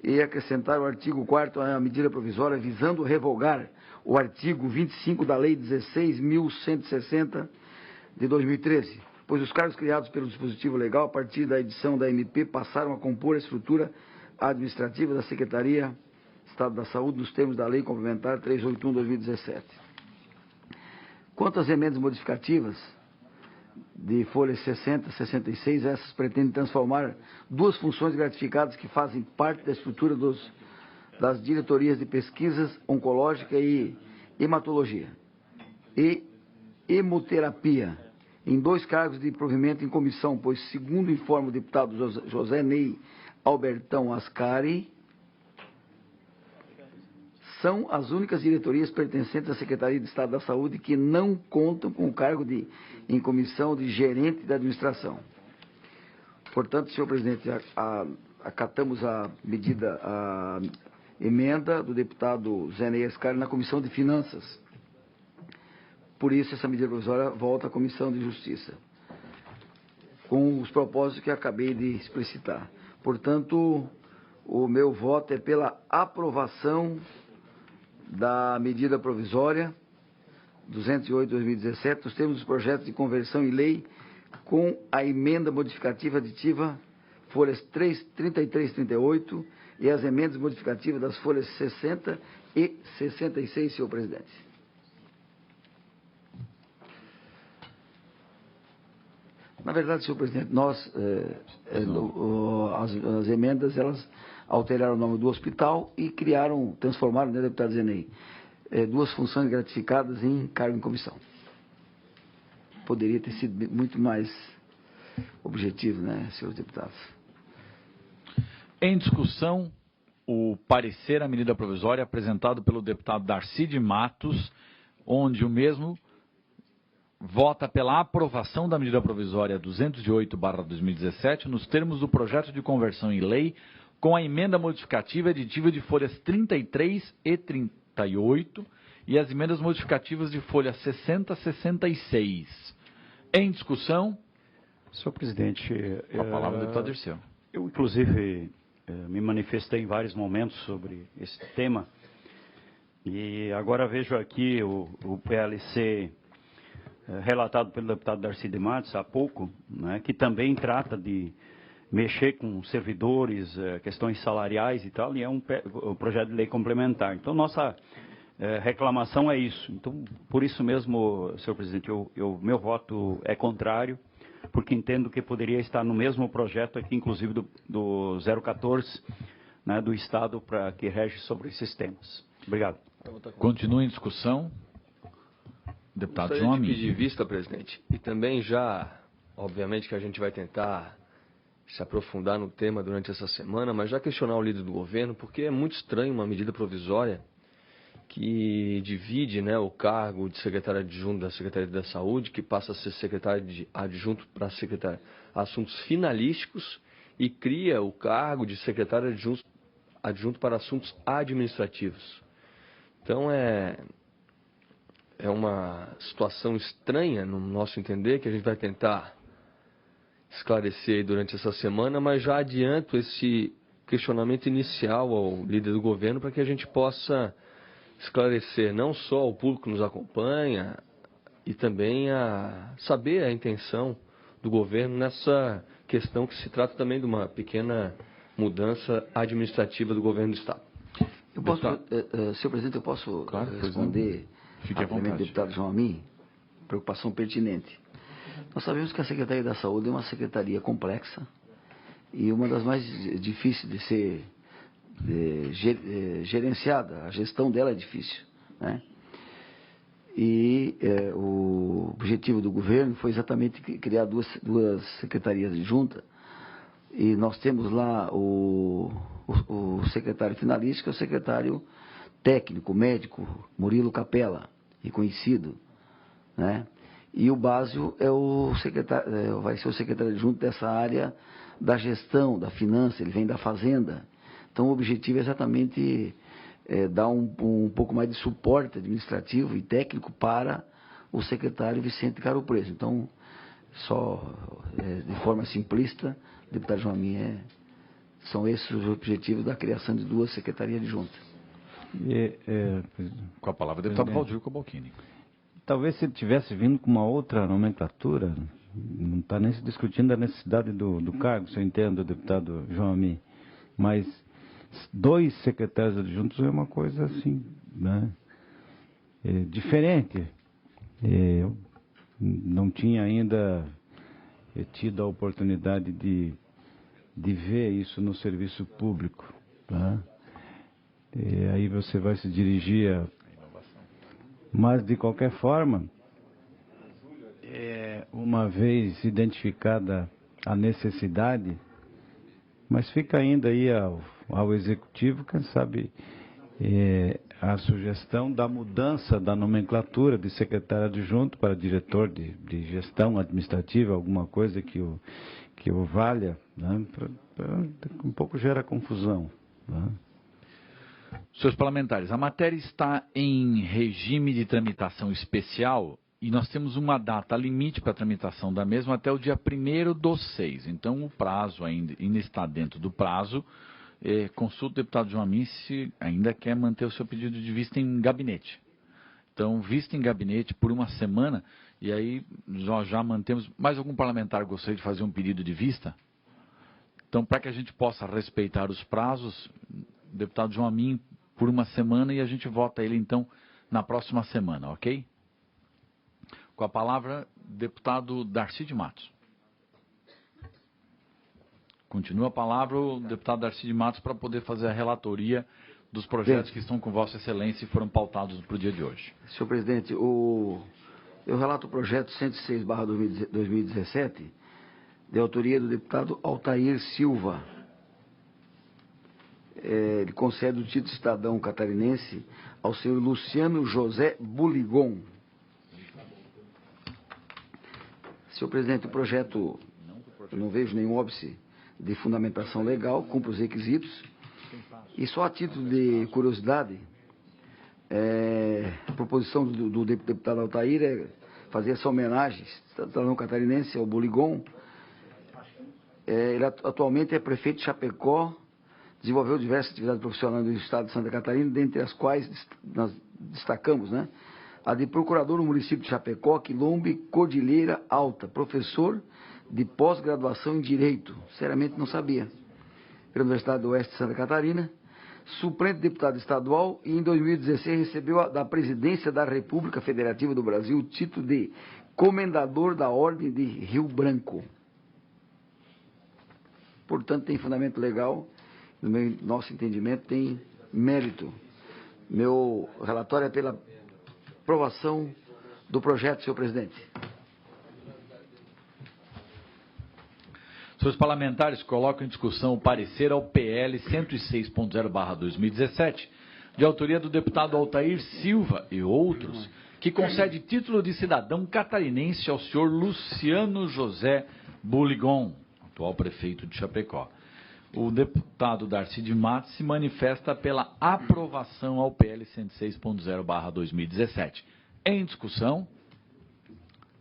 e acrescentar o artigo 4º à medida provisória, visando revogar o artigo 25 da Lei 16.160 de 2013, pois os cargos criados pelo dispositivo legal a partir da edição da MP passaram a compor a estrutura administrativa da Secretaria de Estado da Saúde nos termos da Lei Complementar 381/2017. Quanto às emendas modificativas de folhas 60 e 66, essas pretendem transformar duas funções gratificadas que fazem parte da estrutura das diretorias de pesquisas oncológica e hematologia e hemoterapia em dois cargos de provimento em comissão, pois, segundo informa o deputado José Ney Albertão Ascari, são as únicas diretorias pertencentes à Secretaria de Estado da Saúde que não contam com o cargo em comissão de gerente da administração. Portanto, senhor presidente, acatamos a emenda do deputado Zé Ney Ascari na Comissão de Finanças. Por isso, essa medida provisória volta à Comissão de Justiça, com os propósitos que acabei de explicitar. Portanto, o meu voto é pela aprovação da medida provisória 208/2017, nos termos dos projetos de conversão em lei, com a emenda modificativa aditiva folhas 33 e 38 e as emendas modificativas das folhas 60 e 66, senhor presidente. Na verdade, senhor presidente, as emendas, elas alteraram o nome do hospital e transformaram, né, deputado Zenei, duas funções gratificadas em cargo em comissão. Poderia ter sido muito mais objetivo, né, senhores deputados? Em discussão, o parecer à medida provisória apresentado pelo deputado Darcy de Matos, onde o mesmo vota pela aprovação da medida provisória 208/2017, nos termos do projeto de conversão em lei, com a emenda modificativa aditiva de folhas 33 e 38 e as emendas modificativas de folhas 60 e 66. Em discussão. Senhor presidente, a palavra do deputado Dirceu. Eu, inclusive, me manifestei em vários momentos sobre esse tema e agora vejo aqui o PLC relatado pelo deputado Darcy de Matos há pouco, né, que também trata de mexer com servidores, questões salariais e tal, e é um projeto de lei complementar. Então, nossa reclamação é isso. Então, por isso mesmo, senhor presidente, meu voto é contrário, porque entendo que poderia estar no mesmo projeto aqui, inclusive do 014, né, do Estado que rege sobre esses temas. Obrigado. Continua em discussão. Deputado João Amin. Pedir vista, presidente. E também já, obviamente que a gente vai tentar se aprofundar no tema durante essa semana, mas já questionar o líder do governo, porque é muito estranho uma medida provisória que divide, né, o cargo de secretário adjunto da Secretaria da Saúde, que passa a ser secretário adjunto para secretário assuntos finalísticos, e cria o cargo de secretário adjunto para assuntos administrativos. Então é uma situação estranha, no nosso entender, que a gente vai tentar esclarecer durante essa semana, mas já adianto esse questionamento inicial ao líder do governo para que a gente possa esclarecer não só o público que nos acompanha e também saber a intenção do governo nessa questão que se trata também de uma pequena mudança administrativa do governo do Estado. Eu posso, senhor presidente, eu posso responder rapidamente, deputado João Amin? Preocupação pertinente. Nós sabemos que a Secretaria da Saúde é uma secretaria complexa e uma das mais difíceis de ser gerenciada. A gestão dela é difícil, né? E o objetivo do governo foi exatamente criar duas secretarias adjuntas. E nós temos lá o secretário finalístico e o secretário técnico, médico, Murilo Capella, reconhecido, né? E o Básio é vai ser o secretário adjunto dessa área da gestão, da finança, ele vem da fazenda. Então o objetivo é exatamente dar um pouco mais de suporte administrativo e técnico para o secretário Vicente Caro Preso. Então, de forma simplista, deputado João Amin, são esses os objetivos da criação de duas secretarias adjuntas. Com a palavra, deputado Valdir Cobalcini. Talvez se ele tivesse vindo com uma outra nomenclatura, não está nem se discutindo a necessidade do cargo, se eu entendo, deputado João Amin, mas 2 secretários adjuntos é uma coisa assim, né? Diferente. Eu não tinha ainda tido a oportunidade de ver isso no serviço público, tá? E aí você vai se dirigir a... Mas, de qualquer forma, uma vez identificada a necessidade, mas fica ainda aí ao Executivo, quem sabe, a sugestão da mudança da nomenclatura de secretário adjunto para diretor de gestão administrativa, alguma coisa que o valha, né? Um pouco gera confusão, né? Senhores parlamentares, a matéria está em regime de tramitação especial e nós temos uma data limite para a tramitação da mesma até o dia 1º/6. Então, o prazo ainda está dentro do prazo. Consulta o deputado João Amin se ainda quer manter o seu pedido de vista em gabinete. Então, vista em gabinete por uma semana, e aí nós já mantemos... Mais algum parlamentar gostaria de fazer um pedido de vista? Então, para que a gente possa respeitar os prazos... Deputado João Amin, por uma semana, e a gente vota ele, então, na próxima semana, ok? Com a palavra, deputado Darcy de Matos. Continua a palavra o deputado Darcy de Matos para poder fazer a relatoria dos projetos que estão com Vossa Excelência e foram pautados para o dia de hoje. Senhor presidente, eu relato o projeto 106/2017, de autoria do deputado Altair Silva. Ele concede o título de cidadão catarinense ao senhor Luciano José Buligon. Senhor presidente, o projeto, eu não vejo nenhum óbice de fundamentação legal, cumpre os requisitos, e só a título de curiosidade, a proposição do deputado Altair é fazer essa homenagem, cidadão catarinense, ao Buligon. Ele atualmente é prefeito de Chapecó, desenvolveu diversas atividades profissionais do Estado de Santa Catarina, dentre as quais nós destacamos, né? A de procurador no município de Chapecó, Quilombe, Cordilheira Alta, professor de pós-graduação em Direito, sinceramente não sabia, pela Universidade do Oeste de Santa Catarina, suplente deputado estadual e em 2016 recebeu da Presidência da República Federativa do Brasil o título de Comendador da Ordem de Rio Branco. Portanto, tem fundamento legal, no nosso entendimento tem mérito. Meu relatório é pela aprovação do projeto, senhor presidente. Senhores parlamentares, colocam em discussão o parecer ao PL 106.0/2017, de autoria do deputado Altair Silva e outros, que concede título de cidadão catarinense ao senhor Luciano José Buligon, atual prefeito de Chapecó. O deputado Darcy de Matos se manifesta pela aprovação ao PL 106.0/2017. Em discussão,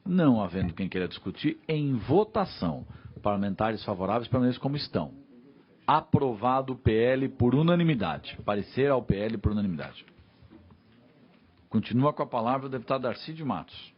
não havendo quem queira discutir, em votação. Parlamentares favoráveis permaneçam como estão. Aprovado o PL por unanimidade. Parecer ao PL por unanimidade. Continua com a palavra o deputado Darcy de Matos.